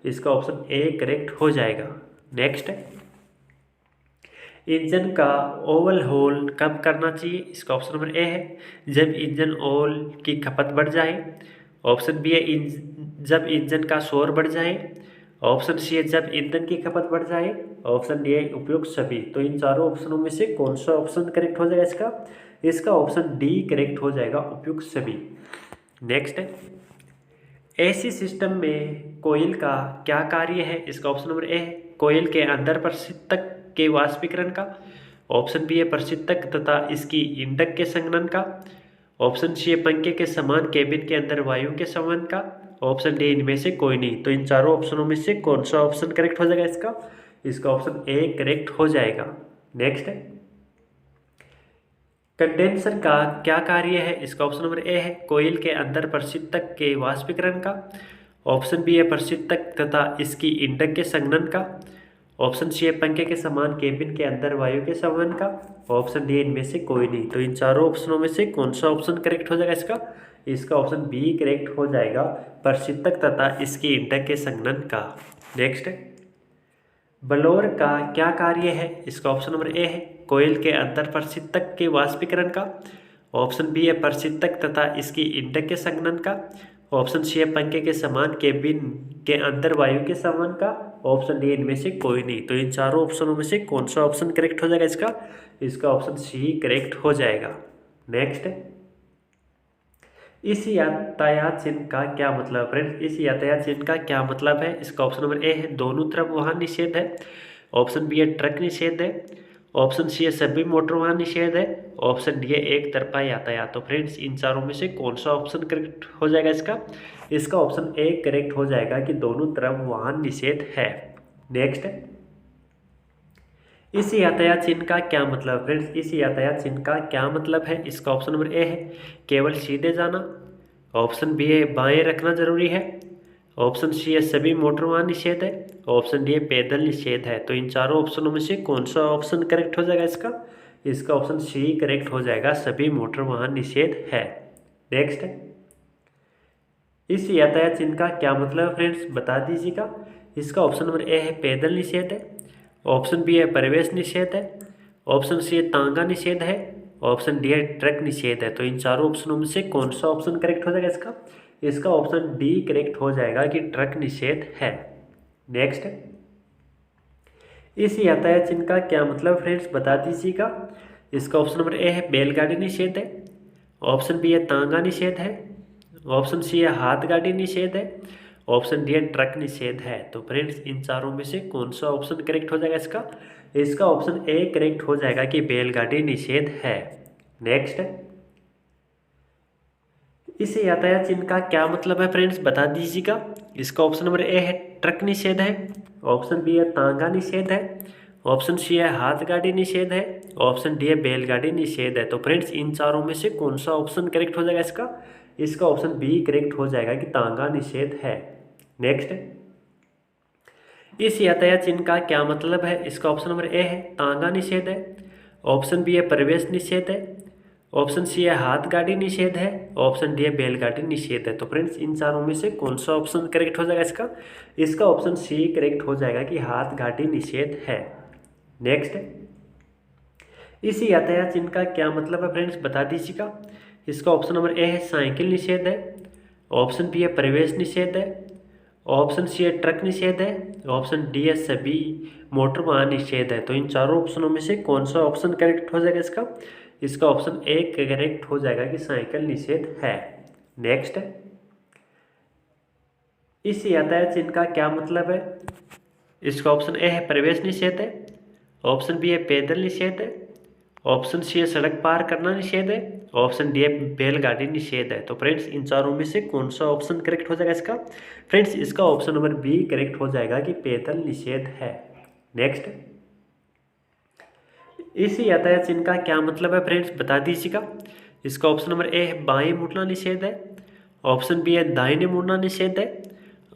Speaker 1: इसका ऑप्शन ए करेक्ट हो जाएगा। नेक्स्ट, इंजन का ओवरहॉल कब करना चाहिए? इसका ऑप्शन नंबर ए है जब इंजन ऑयल की खपत बढ़ जाए, ऑप्शन बी है जब इंजन का शोर बढ़ जाए, ऑप्शन सी है जब ईंधन की खपत बढ़ जाए, ऑप्शन डी है उपयुक्त सभी। तो इन चारों ऑप्शनों में से कौन सा ऑप्शन करेक्ट हो जाएगा इसका? इसका ऑप्शन डी करेक्ट हो जाएगा, उपयुक्त सभी। नेक्स्ट, एसी सिस्टम में कोयल का क्या कार्य है? इसका ऑप्शन नंबर ए है कोयल के अंदर प्रशीतक के वाष्पीकरण का, ऑप्शन बी है प्रशीतक तथा इसकी इंडक के संघनन का, ऑप्शन सी है पंखे के समान केबिन के अंदर वायु के संवहन का, ऑप्शन डी इनमें से कोई नहीं। तो इन चारों ऑप्शनों में से कौन सा ऑप्शन करेक्ट हो जाएगा इसका? इसका ऑप्शन ए करेक्ट हो जाएगा। नेक्स्ट, कंडेंसर का क्या कार्य है? इसका ऑप्शन नंबर ए है कोयल के अंदर प्रशीतक के वाष्पीकरण का, ऑप्शन बी है प्रशीतक तथा इसकी इंडक के संघनन का, ऑप्शन सी है पंखे के समान केबिन के अंदर वायु के संवहन का, ऑप्शन डी इनमें से कोई नहीं। तो इन चारों ऑप्शनों में से कौन सा ऑप्शन करेक्ट हो जाएगा इसका? इसका ऑप्शन बी करेक्ट हो जाएगा, प्रशीतक तथा इसकी इंडक के संघनन का। नेक्स्ट, ब्लोअर का क्या कार्य है? इसका ऑप्शन नंबर ए है कोयल के अंदर प्रशीतक के वाष्पीकरण का, ऑप्शन बी है प्रशीतक तथा इसकी इंडक के संघनन का, ऑप्शन सी है पंखे के समान केबिन के अंदर वायु के संवहन का, ऑप्शन डी इनमें से कोई नहीं। तो इन चारों ऑप्शनों में से कौन सा ऑप्शन करेक्ट हो जाएगा इसका? इसका ऑप्शन सी करेक्ट हो जाएगा। नेक्स्ट, इस यातायात चिन्ह का क्या मतलब? फ्रेंड्स इस यातायात चिन्ह का क्या मतलब है? इसका ऑप्शन नंबर ए है दोनों तरफ वाहन निषेध है, ऑप्शन बी है ट्रक निषेध है, ऑप्शन सी है सभी मोटर वाहन निषेध है, ऑप्शन डी है एक तरफा यातायात। तो फ्रेंड्स इन चारों में से कौन सा ऑप्शन करेक्ट हो जाएगा इसका? इसका ऑप्शन ए करेक्ट हो जाएगा कि दोनों तरफ वाहन निषेध है। नेक्स्ट, इस यातायात चिन्ह का क्या मतलब? फ्रेंड्स इस यातायात चिन्ह का क्या मतलब है? इसका ऑप्शन नंबर ए है केवल सीधे जाना, ऑप्शन बी है बाएं रखना जरूरी है, ऑप्शन सी है सभी मोटर वाहन निषेध है, ऑप्शन डी है पैदल निषेध है। तो इन चारों ऑप्शनों में से कौन सा ऑप्शन करेक्ट हो जाएगा इसका? इसका ऑप्शन सी करेक्ट हो जाएगा, सभी मोटर वाहन निषेध है। नेक्स्ट, इस यातायात चिन्ह का क्या मतलब फ्रेंड्स बता दीजिएगा। इसका ऑप्शन नंबर ए है पैदल निषेध है, ऑप्शन बी है प्रवेश निषेध है, ऑप्शन सी है तांगा निषेध है, ऑप्शन डी है ट्रक निषेध है। तो इन चारों ऑप्शनों में से कौन सा ऑप्शन करेक्ट हो जाएगा इसका? इसका ऑप्शन डी करेक्ट हो जाएगा कि ट्रक निषेध है। नेक्स्ट, इस यातायात चिन्ह का क्या मतलब फ्रेंड्स बता दीजिएगा। इसका ऑप्शन नंबर ए है बैलगाड़ी निषेध है, ऑप्शन बी है तांगा निषेध है, ऑप्शन सी है हाथ गाड़ी निषेध है, ऑप्शन डी है ट्रक निषेध है। तो फ्रेंड्स इन चारों में से कौन सा ऑप्शन करेक्ट हो जाएगा इसका? इसका ऑप्शन ए करेक्ट हो जाएगा कि बैलगाड़ी निषेध है। नेक्स्ट, इस यातायात चिन्ह का क्या मतलब है फ्रेंड्स बता दीजिएगा। इसका ऑप्शन नंबर ए है ट्रक निषेध है, ऑप्शन बी है तांगा निषेध है, ऑप्शन सी है हाथ गाड़ी निषेध है, ऑप्शन डी है बैलगाड़ी निषेध है। तो फ्रेंड्स इन चारों में से कौन सा ऑप्शन करेक्ट हो जाएगा इसका? इसका ऑप्शन बी करेक्ट हो जाएगा कि तांगा निषेध है। नेक्स्ट, इस यातायात चिन्ह का क्या मतलब है? इसका ऑप्शन नंबर ए है तांगा निषेध है, ऑप्शन बी है प्रवेश निषेध है, ऑप्शन सी है हाथ गाड़ी निषेध है, ऑप्शन डी है बैलगाड़ी निषेध है। तो फ्रेंड्स इन चारों में से कौन सा ऑप्शन करेक्ट हो जाएगा इसका? इसका ऑप्शन सी करेक्ट हो जाएगा कि हाथ गाड़ी निषेध है। नेक्स्ट, इस यातायात चिन्ह का क्या मतलब है फ्रेंड्स बता दीजिएगा। इसका ऑप्शन नंबर ए है साइकिल निषेध है, ऑप्शन बी है प्रवेश निषेध है, ऑप्शन सी है ट्रक निषेध है, ऑप्शन डी है सभी मोटर वाहन निषेध है। तो इन चारों ऑप्शनों में से कौन सा ऑप्शन करेक्ट हो जाएगा इसका? इसका ऑप्शन ए करेक्ट हो जाएगा कि साइकिल निषेध है। नेक्स्ट, इस यातायात चिन्ह का क्या मतलब है? इसका ऑप्शन ए है प्रवेश निषेध है, ऑप्शन बी है पैदल निषेध है, ऑप्शन सी है सड़क पार करना निषेध है, ऑप्शन डी है बैलगाड़ी निषेध है। तो फ्रेंड्स इन चारों में से कौन सा ऑप्शन करेक्ट हो जाएगा इसका? फ्रेंड्स इसका ऑप्शन नंबर बी करेक्ट हो जाएगा कि पैदल निषेध है। नेक्स्ट, इस यातायात चिन्ह का क्या मतलब है फ्रेंड्स बता दीजिएगा। इसका ऑप्शन नंबर ए है बाएं मुड़ना निषेध है, ऑप्शन बी है दाहिने मुड़ना निषेध है,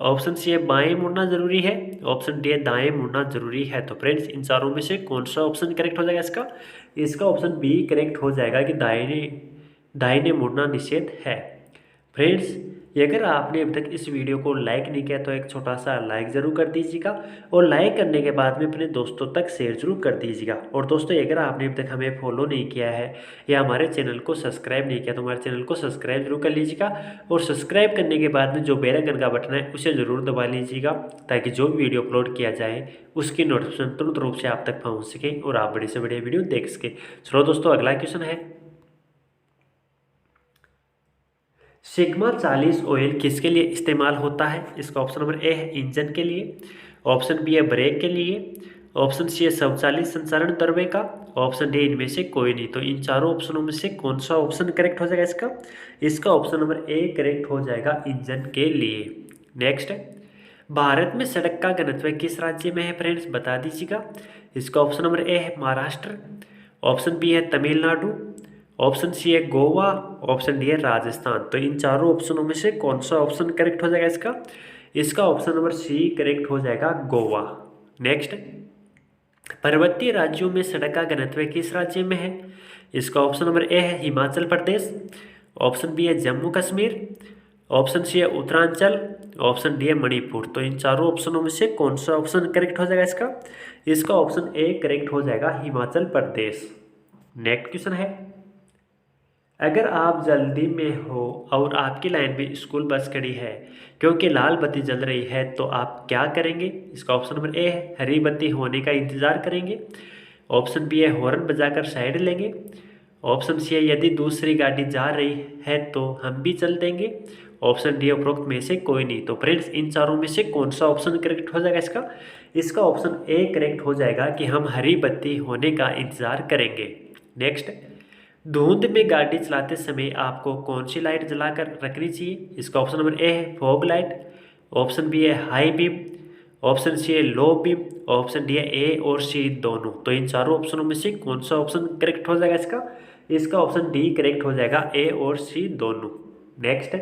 Speaker 1: ऑप्शन सी है बाएं मुड़ना जरूरी है, ऑप्शन डी है दाएं मुड़ना जरूरी है। तो फ्रेंड्स इन चारों में से कौन सा ऑप्शन करेक्ट हो जाएगा इसका? इसका ऑप्शन बी करेक्ट हो जाएगा कि दाहिने दाहिने मुड़ना निषेध है। फ्रेंड्स अगर आपने अभी तक इस वीडियो को लाइक नहीं किया तो एक छोटा सा लाइक ज़रूर कर दीजिएगा और लाइक करने के बाद में अपने दोस्तों तक शेयर जरूर कर दीजिएगा। और दोस्तों अगर आपने अभी तक हमें फॉलो नहीं किया है या हमारे चैनल को सब्सक्राइब नहीं किया तो हमारे चैनल को सब्सक्राइब जरूर कर लीजिएगा और सब्सक्राइब करने के बाद में जो बेल आइकन का बटन है उसे ज़रूर दबा लीजिएगा ताकि जो भी वीडियो अपलोड किया जाए उसकी नोटिफिकेशन तुरंत रूप से आप तक पहुँच सके और आप बड़े से बड़े वीडियो देख सके। चलो दोस्तों अगला क्वेश्चन है, सिग्मा 40 ऑयल किसके लिए इस्तेमाल होता है? इसका ऑप्शन नंबर ए है इंजन के लिए, ऑप्शन बी है ब्रेक के लिए, ऑप्शन सी है स्वचालित संचालन द्रव्य का, ऑप्शन डी इनमें से कोई नहीं। तो इन चारों ऑप्शनों में से कौन सा ऑप्शन करेक्ट हो जाएगा इसका? इसका ऑप्शन नंबर ए करेक्ट हो जाएगा इंजन के लिए। नेक्स्ट, भारत में सड़क का घनत्व किस राज्य में है फ्रेंड्स बता दीजिएगा। इसका ऑप्शन नंबर ए है महाराष्ट्र, ऑप्शन बी है तमिलनाडु, ऑप्शन सी है गोवा, ऑप्शन डी है राजस्थान। तो इन चारों ऑप्शनों में से कौन सा ऑप्शन करेक्ट हो जाएगा इसका? इसका ऑप्शन नंबर सी करेक्ट हो जाएगा गोवा। नेक्स्ट, पर्वतीय राज्यों में सड़क का घनत्व किस राज्य में है? इसका ऑप्शन नंबर ए है हिमाचल प्रदेश, ऑप्शन बी है जम्मू कश्मीर, ऑप्शन सी है उत्तरांचल, ऑप्शन डी है मणिपुर। तो इन चारों ऑप्शनों में से कौन सा ऑप्शन करेक्ट हो जाएगा इसका? इसका ऑप्शन ए करेक्ट हो जाएगा हिमाचल प्रदेश। नेक्स्ट क्वेश्चन है, अगर आप जल्दी में हो और आपकी लाइन में स्कूल बस खड़ी है क्योंकि लाल बत्ती जल रही है तो आप क्या करेंगे? इसका ऑप्शन नंबर ए है हरी बत्ती होने का इंतज़ार करेंगे, ऑप्शन बी है हॉर्न बजाकर साइड लेंगे, ऑप्शन सी है यदि दूसरी गाड़ी जा रही है तो हम भी चल देंगे, ऑप्शन डी उपरोक्त में से कोई नहीं। तो फ्रेंड्स इन चारों में से कौन सा ऑप्शन करेक्ट हो जाएगा इसका? इसका ऑप्शन ए करेक्ट हो जाएगा कि हम हरी बत्ती होने का इंतज़ार करेंगे। नेक्स्ट, धुंध में गाड़ी चलाते समय आपको कौन सी लाइट जलाकर रखनी चाहिए? इसका ऑप्शन नंबर ए है फॉग लाइट, ऑप्शन बी है हाई बीम, ऑप्शन सी है लो बीम, ऑप्शन डी है ए और सी दोनों। तो इन चारों ऑप्शनों में से कौन सा ऑप्शन करेक्ट हो जाएगा इसका? इसका ऑप्शन डी करेक्ट हो जाएगा ए और सी दोनों। नेक्स्ट,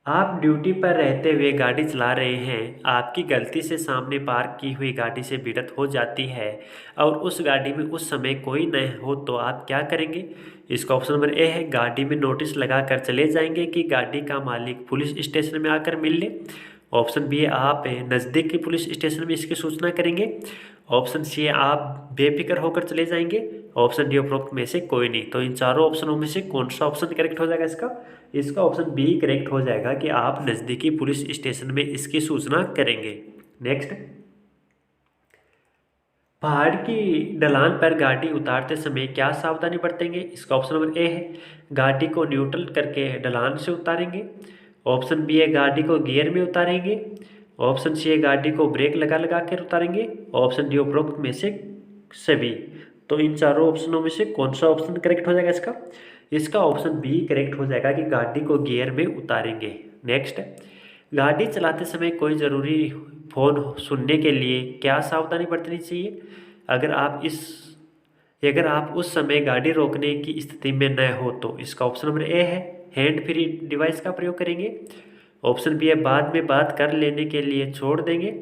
Speaker 1: आप ड्यूटी पर रहते हुए गाड़ी चला रहे हैं, आपकी गलती से सामने पार्क की हुई गाड़ी से भिड़ंत हो जाती है और उस गाड़ी में उस समय कोई न हो तो आप क्या करेंगे? इसका ऑप्शन नंबर ए है गाड़ी में नोटिस लगाकर चले जाएंगे कि गाड़ी का मालिक पुलिस स्टेशन में आकर मिल ले, ऑप्शन बी है आप नज़दीक के पुलिस स्टेशन में इसकी सूचना करेंगे, ऑप्शन सी है आप बेफिक्र होकर चले जाएंगे, ऑप्शन डी उपरोक्त में से कोई नहीं। तो इन चारों ऑप्शनों में से कौन सा ऑप्शन करेक्ट हो जाएगा इसका? इसका ऑप्शन बी करेक्ट हो जाएगा कि आप नज़दीकी पुलिस स्टेशन में इसकी सूचना करेंगे। नेक्स्ट, पहाड़ की ढलान पर गाड़ी उतारते समय क्या सावधानी बरतेंगे? इसका ऑप्शन नंबर ए है गाड़ी को न्यूट्रल करके ढलान से उतारेंगे। ऑप्शन बी है गाड़ी को गियर में उतारेंगे। ऑप्शन सी है गाड़ी को ब्रेक लगा लगा कर उतारेंगे। ऑप्शन डी उपरोक्त में से सभी। तो इन चारों ऑप्शनों में से कौन सा ऑप्शन करेक्ट हो जाएगा इसका? इसका ऑप्शन बी करेक्ट हो जाएगा कि गाड़ी को गियर में उतारेंगे। नेक्स्ट, गाड़ी चलाते समय कोई ज़रूरी फ़ोन सुनने के लिए क्या सावधानी बरतनी चाहिए? अगर आप इस अगर आप उस समय गाड़ी रोकने की स्थिति में न हो तो इसका ऑप्शन नंबर ए है हैंड फ्री डिवाइस का प्रयोग करेंगे। ऑप्शन बी है बाद में बात कर लेने के लिए छोड़ देंगे।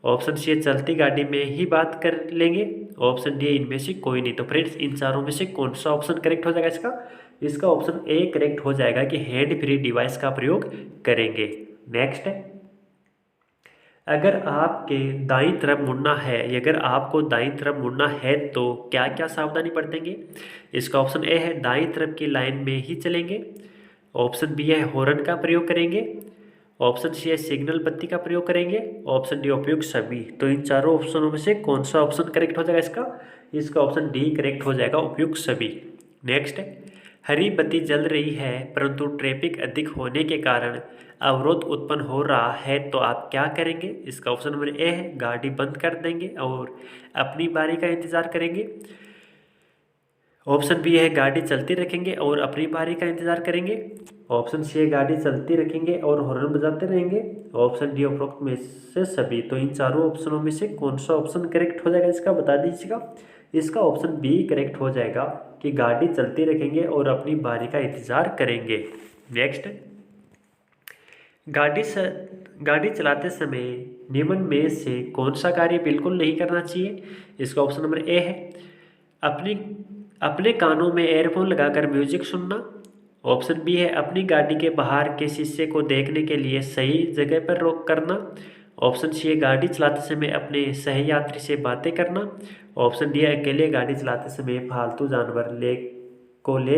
Speaker 1: ऑप्शन सी है चलती गाड़ी में ही बात कर लेंगे। ऑप्शन डी है इनमें से कोई नहीं। तो फ्रेंड्स इन चारों में से कौन सा ऑप्शन करेक्ट हो जाएगा इसका? इसका ऑप्शन ए करेक्ट हो जाएगा कि हैंड फ्री डिवाइस का प्रयोग करेंगे। नेक्स्ट, अगर आपके दाईं तरफ मुड़ना है अगर आपको दाईं तरफ मुड़ना है तो क्या क्या सावधानी बरतेंगे? इसका ऑप्शन ए है दाईं तरफ की लाइन में ही चलेंगे। ऑप्शन बी है हॉर्न का प्रयोग करेंगे। ऑप्शन सी है सिग्नल बत्ती का प्रयोग करेंगे। ऑप्शन डी उपयुक्त सभी। तो इन चारों ऑप्शनों में से कौन सा ऑप्शन करेक्ट हो जाएगा इसका? इसका ऑप्शन डी करेक्ट हो जाएगा उपयुक्त सभी। नेक्स्ट, हरी बत्ती जल रही है परंतु ट्रैफिक अधिक होने के कारण अवरोध उत्पन्न हो रहा है तो आप क्या करेंगे? इसका ऑप्शन नंबर ए है गाड़ी बंद कर देंगे और अपनी बारी का इंतज़ार करेंगे। ऑप्शन बी है गाड़ी चलती रखेंगे और अपनी बारी का इंतज़ार करेंगे। ऑप्शन सी है गाड़ी चलती रखेंगे और हॉर्न बजाते रहेंगे। ऑप्शन डी उपरोक्त में से सभी। तो इन चारों ऑप्शनों में से कौन सा ऑप्शन करेक्ट हो जाएगा इसका बता दीजिएगा। इसका ऑप्शन बी करेक्ट हो जाएगा कि गाड़ी चलती रखेंगे और अपनी बारी का इंतज़ार करेंगे। नेक्स्ट, गाड़ी चलाते समय निम्न में से कौन सा कार्य बिल्कुल नहीं करना चाहिए? इसका ऑप्शन नंबर ए है अपनी अपने कानों में एयरफोन लगाकर म्यूजिक सुनना। ऑप्शन बी है अपनी गाड़ी के बाहर के शीशे को देखने के लिए सही जगह पर रोक करना। ऑप्शन सी है गाड़ी चलाते समय अपने सहयात्री से बातें करना। ऑप्शन डी है अकेले गाड़ी चलाते समय फालतू जानवर ले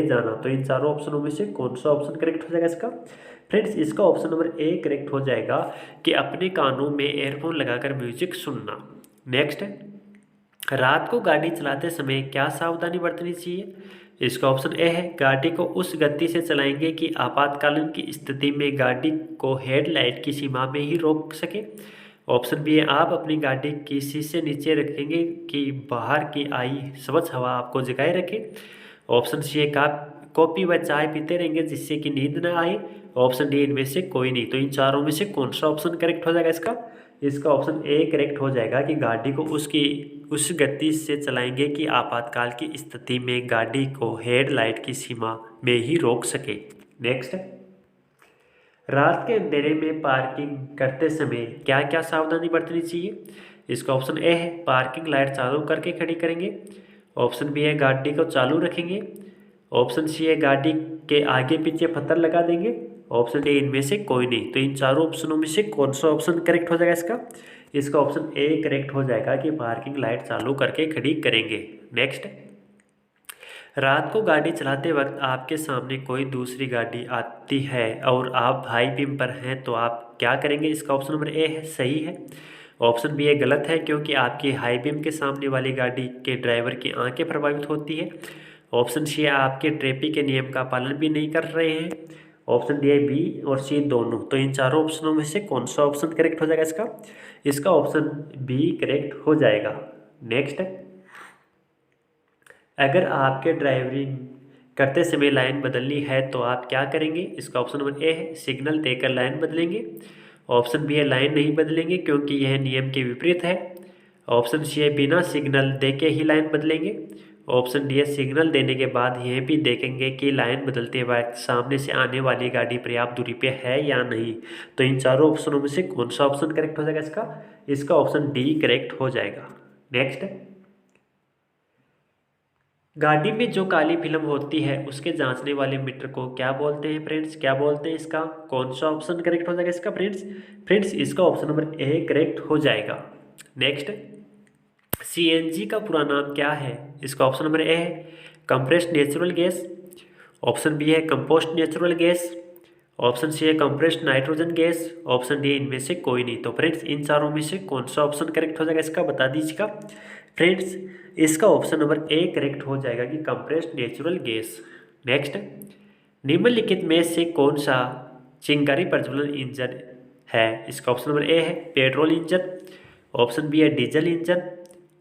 Speaker 1: जाना। तो इन चारों ऑप्शनों में से कौन सा ऑप्शन करेक्ट हो जाएगा इसका? फ्रेंड्स इसका ऑप्शन नंबर ए करेक्ट हो जाएगा कि अपने कानों में एयरफोन लगाकर म्यूजिक सुनना। नेक्स्ट, रात को गाड़ी चलाते समय क्या सावधानी बरतनी चाहिए? इसका ऑप्शन ए है गाड़ी को उस गति से चलाएंगे कि आपातकालीन की स्थिति में गाड़ी को हेडलाइट की सीमा में ही रोक सके। ऑप्शन बी है आप अपनी गाड़ी की शीशे नीचे रखेंगे कि बाहर की आई स्वच्छ हवा आपको जगाए रखे। ऑप्शन सी है कॉफ़ी व चाय पीते रहेंगे जिससे कि नींद न आए। ऑप्शन डी इनमें से कोई नहीं। तो इन चारों में से कौन सा ऑप्शन करेक्ट हो जाएगा इसका? इसका ऑप्शन ए करेक्ट हो जाएगा कि गाड़ी को उस गति से चलाएंगे कि आपातकाल की स्थिति में गाड़ी को हेडलाइट की सीमा में ही रोक सके। नेक्स्ट, रात के अंधेरे में पार्किंग करते समय क्या क्या सावधानी बरतनी चाहिए? इसका ऑप्शन ए है पार्किंग लाइट चालू करके खड़ी करेंगे। ऑप्शन बी है गाड़ी को चालू रखेंगे। ऑप्शन सी है गाड़ी के आगे पीछे पत्थर लगा देंगे। ऑप्शन डी इनमें से कोई नहीं। तो इन चारों ऑप्शनों में से कौन सा ऑप्शन करेक्ट हो जाएगा इसका? इसका ऑप्शन ए करेक्ट हो जाएगा कि पार्किंग लाइट चालू करके खड़ी करेंगे। नेक्स्ट, रात को गाड़ी चलाते वक्त आपके सामने कोई दूसरी गाड़ी आती है और आप हाई बीम पर हैं तो आप क्या करेंगे? इसका ऑप्शन नंबर ए है सही है। ऑप्शन बी है गलत है क्योंकि आपकी हाई बीम के सामने वाली गाड़ी के ड्राइवर की आंखें प्रभावित होती है। ऑप्शन सी है आपके ट्रैफिक के नियम का पालन भी नहीं कर रहे हैं। ऑप्शन डी है बी और सी दोनों। तो इन चारों ऑप्शनों में से कौन सा ऑप्शन करेक्ट हो जाएगा इसका? इसका ऑप्शन बी करेक्ट हो जाएगा। नेक्स्ट, अगर आपके ड्राइविंग करते समय लाइन बदलनी है तो आप क्या करेंगे? इसका ऑप्शन नंबर ए है सिग्नल देकर लाइन बदलेंगे। ऑप्शन बी है लाइन नहीं बदलेंगे क्योंकि यह नियम के विपरीत है। ऑप्शन सी है बिना सिग्नल देके ही लाइन बदलेंगे। ऑप्शन डी है सिग्नल देने के बाद यह भी देखेंगे कि लाइन बदलते वक्त सामने से आने वाली गाड़ी पर्याप्त दूरी पे है या नहीं। तो इन चारों ऑप्शनों में से कौन सा ऑप्शन करेक्ट हो जाएगा इसका? इसका ऑप्शन डी करेक्ट हो जाएगा। नेक्स्ट, गाड़ी में जो काली फिल्म होती है उसके जांचने वाले मीटर को क्या बोलते हैं फ्रेंड्स? क्या बोलते हैं इसका? कौन सा ऑप्शन करेक्ट हो जाएगा इसका फ्रेंड्स इसका ऑप्शन नंबर ए करेक्ट हो जाएगा। नेक्स्ट, सीएनजी का पूरा नाम क्या है? इसका ऑप्शन नंबर ए है compressed natural gas. Option B है compost natural gas. Option C है compressed nitrogen gas. Option D इनमें से कोई नहीं। तो फ्रेंड्स इन चारों में से कौन सा ऑप्शन करेक्ट हो जाएगा इसका बता दीजिएगा। फ्रेंड्स इसका ऑप्शन नंबर ए करेक्ट हो जाएगा कि कंप्रेस्ड नेचुरल गैस। नेक्स्ट, निम्नलिखित में से कौन सा चिंगारी प्रज्वलन इंजन है? इसका ऑप्शन नंबर ए है पेट्रोल इंजन, ऑप्शन बी है डीजल इंजन,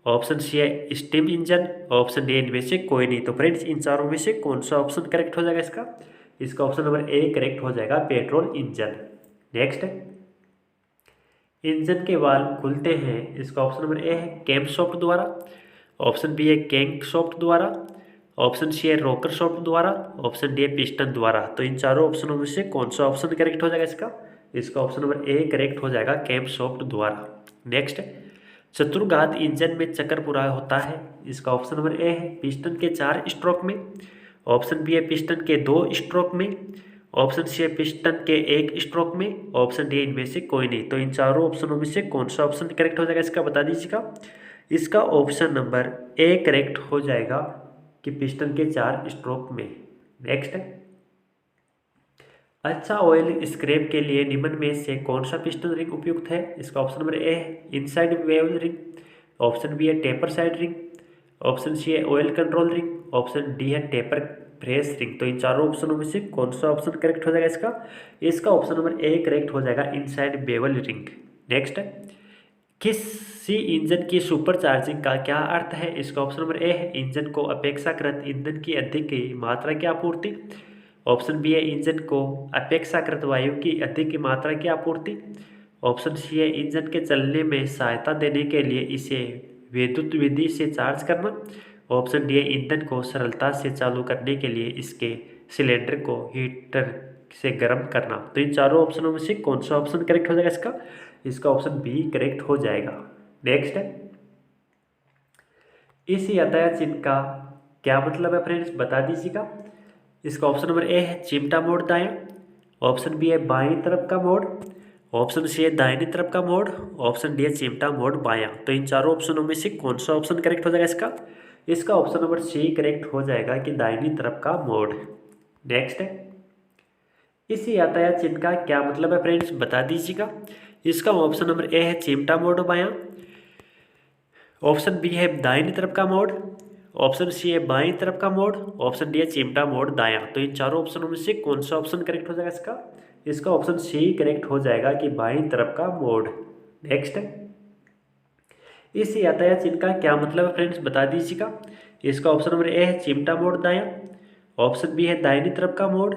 Speaker 1: ऑप्शन सी है स्टीम इंजन, ऑप्शन डी इनमें से कोई नहीं। तो फ्रेंड्स इन चारों में से कौन सा ऑप्शन करेक्ट हो जाएगा इसका? इसका ऑप्शन नंबर ए करेक्ट हो जाएगा पेट्रोल इंजन। नेक्स्ट, इंजन के वाल्व खुलते हैं, इसका ऑप्शन नंबर ए है कैमशॉफ्ट द्वारा, ऑप्शन बी है कैंकशॉफ्ट द्वारा, ऑप्शन सी है रोकर शॉफ्ट द्वारा, ऑप्शन डी है पिस्टन द्वारा। तो इन चारों ऑप्शनों में से कौन सा ऑप्शन करेक्ट हो जाएगा इसका? इसका ऑप्शन नंबर ए करेक्ट हो जाएगा कैमशॉफ्ट द्वारा। नेक्स्ट, चतुर्घात इंजन में चक्र पूरा होता है, इसका ऑप्शन नंबर ए है पिस्टन के 4 स्ट्रोक में, ऑप्शन बी है पिस्टन के 2 स्ट्रोक में, ऑप्शन सी है पिस्टन के 1 स्ट्रोक में, ऑप्शन डी इनमें से कोई नहीं। तो इन चारों ऑप्शनों में से कौन सा ऑप्शन करेक्ट हो जाएगा इसका बता दीजिएगा। इसका ऑप्शन नंबर ए करेक्ट हो जाएगा कि पिस्टन के 4 स्ट्रोक में। नेक्स्ट, अच्छा ऑयल स्क्रैप के लिए निम्न में से कौन सा पिस्टन रिंग उपयुक्त है? इसका ऑप्शन नंबर ए है inside wave ring, option B है taper side ring, option C है oil control ring, option D है टेपर फ्रेश रिंग। तो इन चारों ऑप्शनों में से कौन सा ऑप्शन करेक्ट हो जाएगा इसका? इसका ऑप्शन नंबर ए करेक्ट हो जाएगा इनसाइड बेवल रिंग। नेक्स्ट, किसी इंजन की सुपर चार्जिंग का क्या अर्थ है? इसका ऑप्शन नंबर ए है इंजन को अपेक्षाकृत ईंधन की अधिक मात्रा की आपूर्ति, ऑप्शन बी है इंजन को अपेक्षाकृत वायु की अधिक मात्रा की आपूर्ति, ऑप्शन सी है इंजन के चलने में सहायता देने के लिए इसे विद्युत विधि से चार्ज करना, ऑप्शन डी है ईंधन को सरलता से चालू करने के लिए इसके सिलेंडर को हीटर से गर्म करना। तो इन चारों ऑप्शनों में से कौन सा ऑप्शन करेक्ट हो जाएगा इसका? इसका ऑप्शन बी करेक्ट हो जाएगा। नेक्स्ट, इस यातायात चिन्ह का क्या मतलब है फ्रेंड्स बता दीजिएगा। इसका ऑप्शन नंबर ए है चिमटा मोड़ दायां, ऑप्शन बी है बाईं तरफ का मोड़, ऑप्शन सी है दाहिनी तरफ का मोड़, ऑप्शन डी है चिमटा मोड़ बायां। तो इन चारों ऑप्शनों में से कौन सा ऑप्शन करेक्ट हो जाएगा इसका? इसका ऑप्शन नंबर सी करेक्ट हो जाएगा कि दाहिनी तरफ का मोड़। नेक्स्ट, इस यातायात चिन्ह का क्या मतलब है फ्रेंड्स बता दीजिएगा। इसका ऑप्शन नंबर ए है चिमटा मोड़ बायां, ऑप्शन बी है दाहिनी तरफ का मोड़, ऑप्शन सी है बाईं तरफ का मोड़, ऑप्शन डी है चिमटा मोड़ दायां। तो इन चारों ऑप्शनों में से कौन सा ऑप्शन करेक्ट हो जाएगा इसका? इसका ऑप्शन सी करेक्ट हो जाएगा कि बाईं तरफ का मोड़। नेक्स्ट, इस यातायात चिन्ह का क्या मतलब है फ्रेंड्स बता दीजिएगा। इसका ऑप्शन नंबर ए है चिमटा मोड़ दायां, ऑप्शन बी है दाहिनी तरफ का मोड़,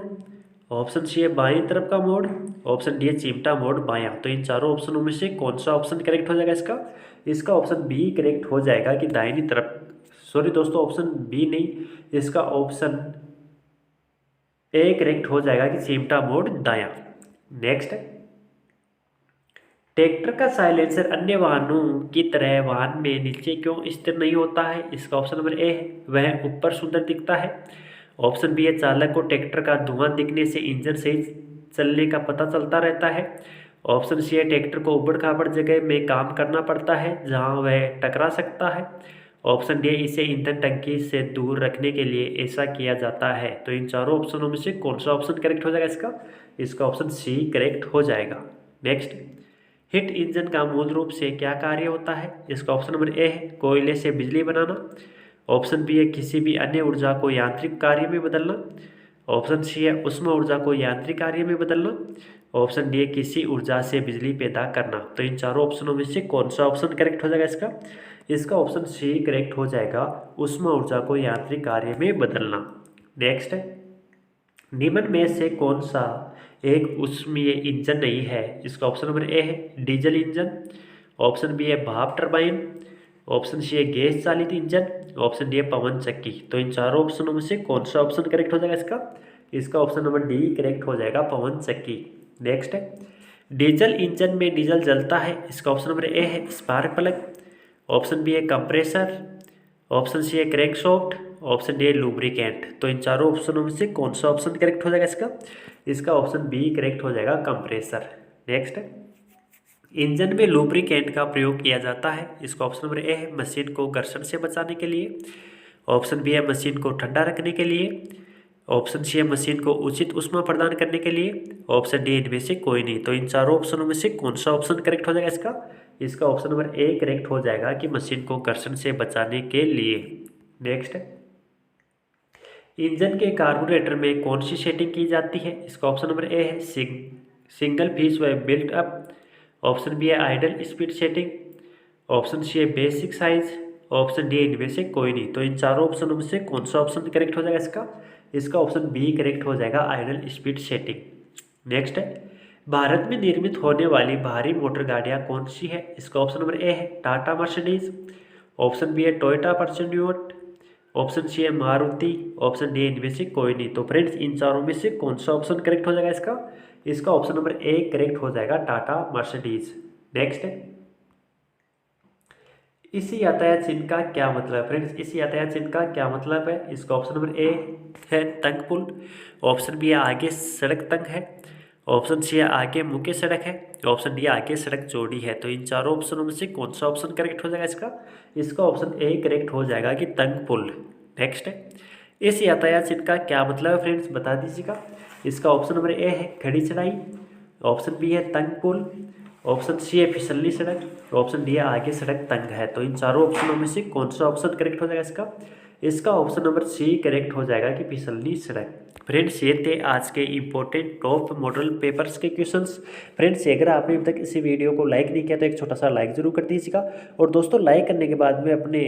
Speaker 1: ऑप्शन सी है बाईं तरफ का मोड़, ऑप्शन डी है चिमटा मोड़ बायां। तो इन चारों ऑप्शनों में से कौन सा ऑप्शन करेक्ट हो जाएगा इसका? इसका ऑप्शन बी करेक्ट हो जाएगा कि दाहिनी तरफ, सॉरी दोस्तों ऑप्शन बी नहीं, इसका ऑप्शन ए करेक्ट हो जाएगा कि चिमटा मोड़ दायां। नेक्स्ट, ट्रैक्टर का साइलेंसर अन्य वाहनों की तरह वाहन में नीचे क्यों स्थिर नहीं होता है? इसका ऑप्शन नंबर ए है वह ऊपर सुंदर दिखता है, ऑप्शन बी है चालक को ट्रैक्टर का धुआं दिखने से इंजन सही चलने का पता चलता रहता है, ऑप्शन सी है ट्रैक्टर को उबड़ खाबड़ जगह में काम करना पड़ता है जहां वह टकरा सकता है, ऑप्शन डी इसे ईंधन टंकी से दूर रखने के लिए ऐसा किया जाता है। तो इन चारों ऑप्शनों में से कौन सा ऑप्शन करेक्ट हो जाएगा इसका? इसका ऑप्शन सी करेक्ट हो जाएगा। नेक्स्ट, हिट इंजन का मूल रूप से क्या कार्य होता है? इसका ऑप्शन नंबर ए है कोयले से बिजली बनाना, ऑप्शन बी है किसी भी अन्य ऊर्जा को यांत्रिक कार्य में बदलना, ऑप्शन सी है उष्मा ऊर्जा को यांत्रिक कार्य में बदलना, ऑप्शन डी है किसी ऊर्जा से बिजली पैदा करना। तो इन चारों ऑप्शनों में से कौन सा ऑप्शन करेक्ट हो जाएगा इसका? इसका ऑप्शन सी करेक्ट हो जाएगा उष्मा ऊर्जा को यांत्रिक कार्य में बदलना। नेक्स्ट, निम्न में से कौन सा एक ऊष्मीय इंजन नहीं है? इसका ऑप्शन नंबर ए है डीजल इंजन, ऑप्शन बी है भाप टरबाइन, ऑप्शन सी है गैस चालित इंजन, ऑप्शन डी है पवन चक्की। तो इन चारों ऑप्शनों में से कौन सा ऑप्शन करेक्ट हो जाएगा इसका? इसका ऑप्शन नंबर डी करेक्ट हो जाएगा पवन चक्की। नेक्स्ट, डीजल इंजन में डीजल जलता है, इसका ऑप्शन नंबर ए है स्पार्क प्लग, ऑप्शन बी है कंप्रेसर, ऑप्शन सी है क्रैंकशाफ्ट, ऑप्शन डी है लुब्रिकेंट। तो इन चारों ऑप्शनों में से कौन सा ऑप्शन करेक्ट हो जाएगा इसका? इसका ऑप्शन बी करेक्ट हो जाएगा कंप्रेसर। नेक्स्ट, इंजन में लुब्रिकेंट का प्रयोग किया जाता है, इसका ऑप्शन नंबर ए है मशीन को घर्षण से बचाने के लिए, ऑप्शन बी है मशीन को ठंडा रखने के लिए, ऑप्शन सी है मशीन को उचित ऊष्मा प्रदान करने के लिए, ऑप्शन डी इनमें से कोई नहीं। तो इन चारों ऑप्शनों में से कौन सा ऑप्शन करेक्ट हो जाएगा इसका? इसका ऑप्शन नंबर ए करेक्ट हो जाएगा कि मशीन को घर्षण से बचाने के लिए। नेक्स्ट, इंजन के कार्बोरेटर में कौन सी सेटिंग की जाती है? इसका ऑप्शन नंबर ए है सिंगल फेज व बिल्ट अप, ऑप्शन बी है idle speed setting, option C है बेसिक साइज, ऑप्शन डी इनमें से कोई नहीं। तो इन चारों ऑप्शनों में से कौन सा ऑप्शन करेक्ट हो जाएगा इसका? इसका ऑप्शन बी करेक्ट हो जाएगा, आइडल स्पीड सेटिंग। नेक्स्ट है, भारत में निर्मित होने वाली भारी मोटर गाड़ियाँ कौन सी है? इसका ऑप्शन नंबर ए है टाटा मर्सिडीज, ऑप्शन बी है टोयोटा फॉर्च्यूनर, ऑप्शन सी है मारुति, ऑप्शन डी इनमें से कोई नहीं। तो फ्रेंड्स इन चारों में से कौन सा ऑप्शन करेक्ट हो जाएगा इसका? इसका ऑप्शन नंबर ए करेक्ट हो जाएगा, टाटा मर्सिडीज। नेक्स्ट है, इस यातायात चिन्ह का क्या मतलब है? फ्रेंड्स इस यातायात चिन्ह का क्या मतलब है? इसका ऑप्शन नंबर ए है तंग पुल, ऑप्शन बी है आगे सड़क तंग है, ऑप्शन सी है आगे मुख्य सड़क है, ऑप्शन डी आगे सड़क चौड़ी है। तो इन चारों ऑप्शनों में से कौन सा ऑप्शन करेक्ट हो जाएगा इसका? इसका ऑप्शन ए करेक्ट हो जाएगा कि तंग पुल। नेक्स्ट है, इस यातायात चिन्ह का क्या मतलब है? फ्रेंड्स बता दीजिएगा। इसका ऑप्शन नंबर ए है खड़ी चढ़ाई, ऑप्शन बी है तंग पुल, ऑप्शन सी है फिसलनी सड़क, ऑप्शन डी है आगे सड़क तंग है। तो इन चारों ऑप्शनों में से कौन सा ऑप्शन करेक्ट हो जाएगा इसका? इसका ऑप्शन नंबर सी करेक्ट हो जाएगा कि फिसलनी सड़क। फ्रेंड्स ये थे आज के इंपॉर्टेंट टॉप मॉडल पेपर्स के क्वेश्चंस। फ्रेंड्स अगर आपने अभी तक इसी वीडियो को लाइक नहीं किया तो एक छोटा सा लाइक जरूर कर दीजिएगा, और दोस्तों लाइक करने के बाद में अपने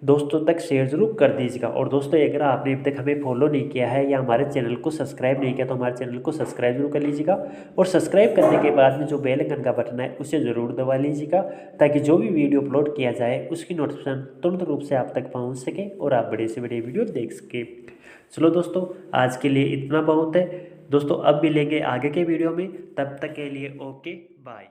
Speaker 1: दोस्तों तक शेयर जरूर कर दीजिएगा। और दोस्तों अगर आपने अभी तक हमें फॉलो नहीं किया है या हमारे चैनल को सब्सक्राइब नहीं किया तो हमारे चैनल को सब्सक्राइब जरूर कर लीजिएगा, और सब्सक्राइब करने के बाद में जो बेल आइकन का बटन है उसे ज़रूर दबा लीजिएगा, ताकि जो भी वीडियो अपलोड किया जाए उसकी नोटिफिकेशन तुरंत रूप से आप तक पहुँच सके और आप बड़े से बड़े वीडियो देख सके। चलो दोस्तों आज के लिए इतना बहुत है दोस्तों, अब मिलेंगे आगे के वीडियो में, तब तक के लिए ओके बाय।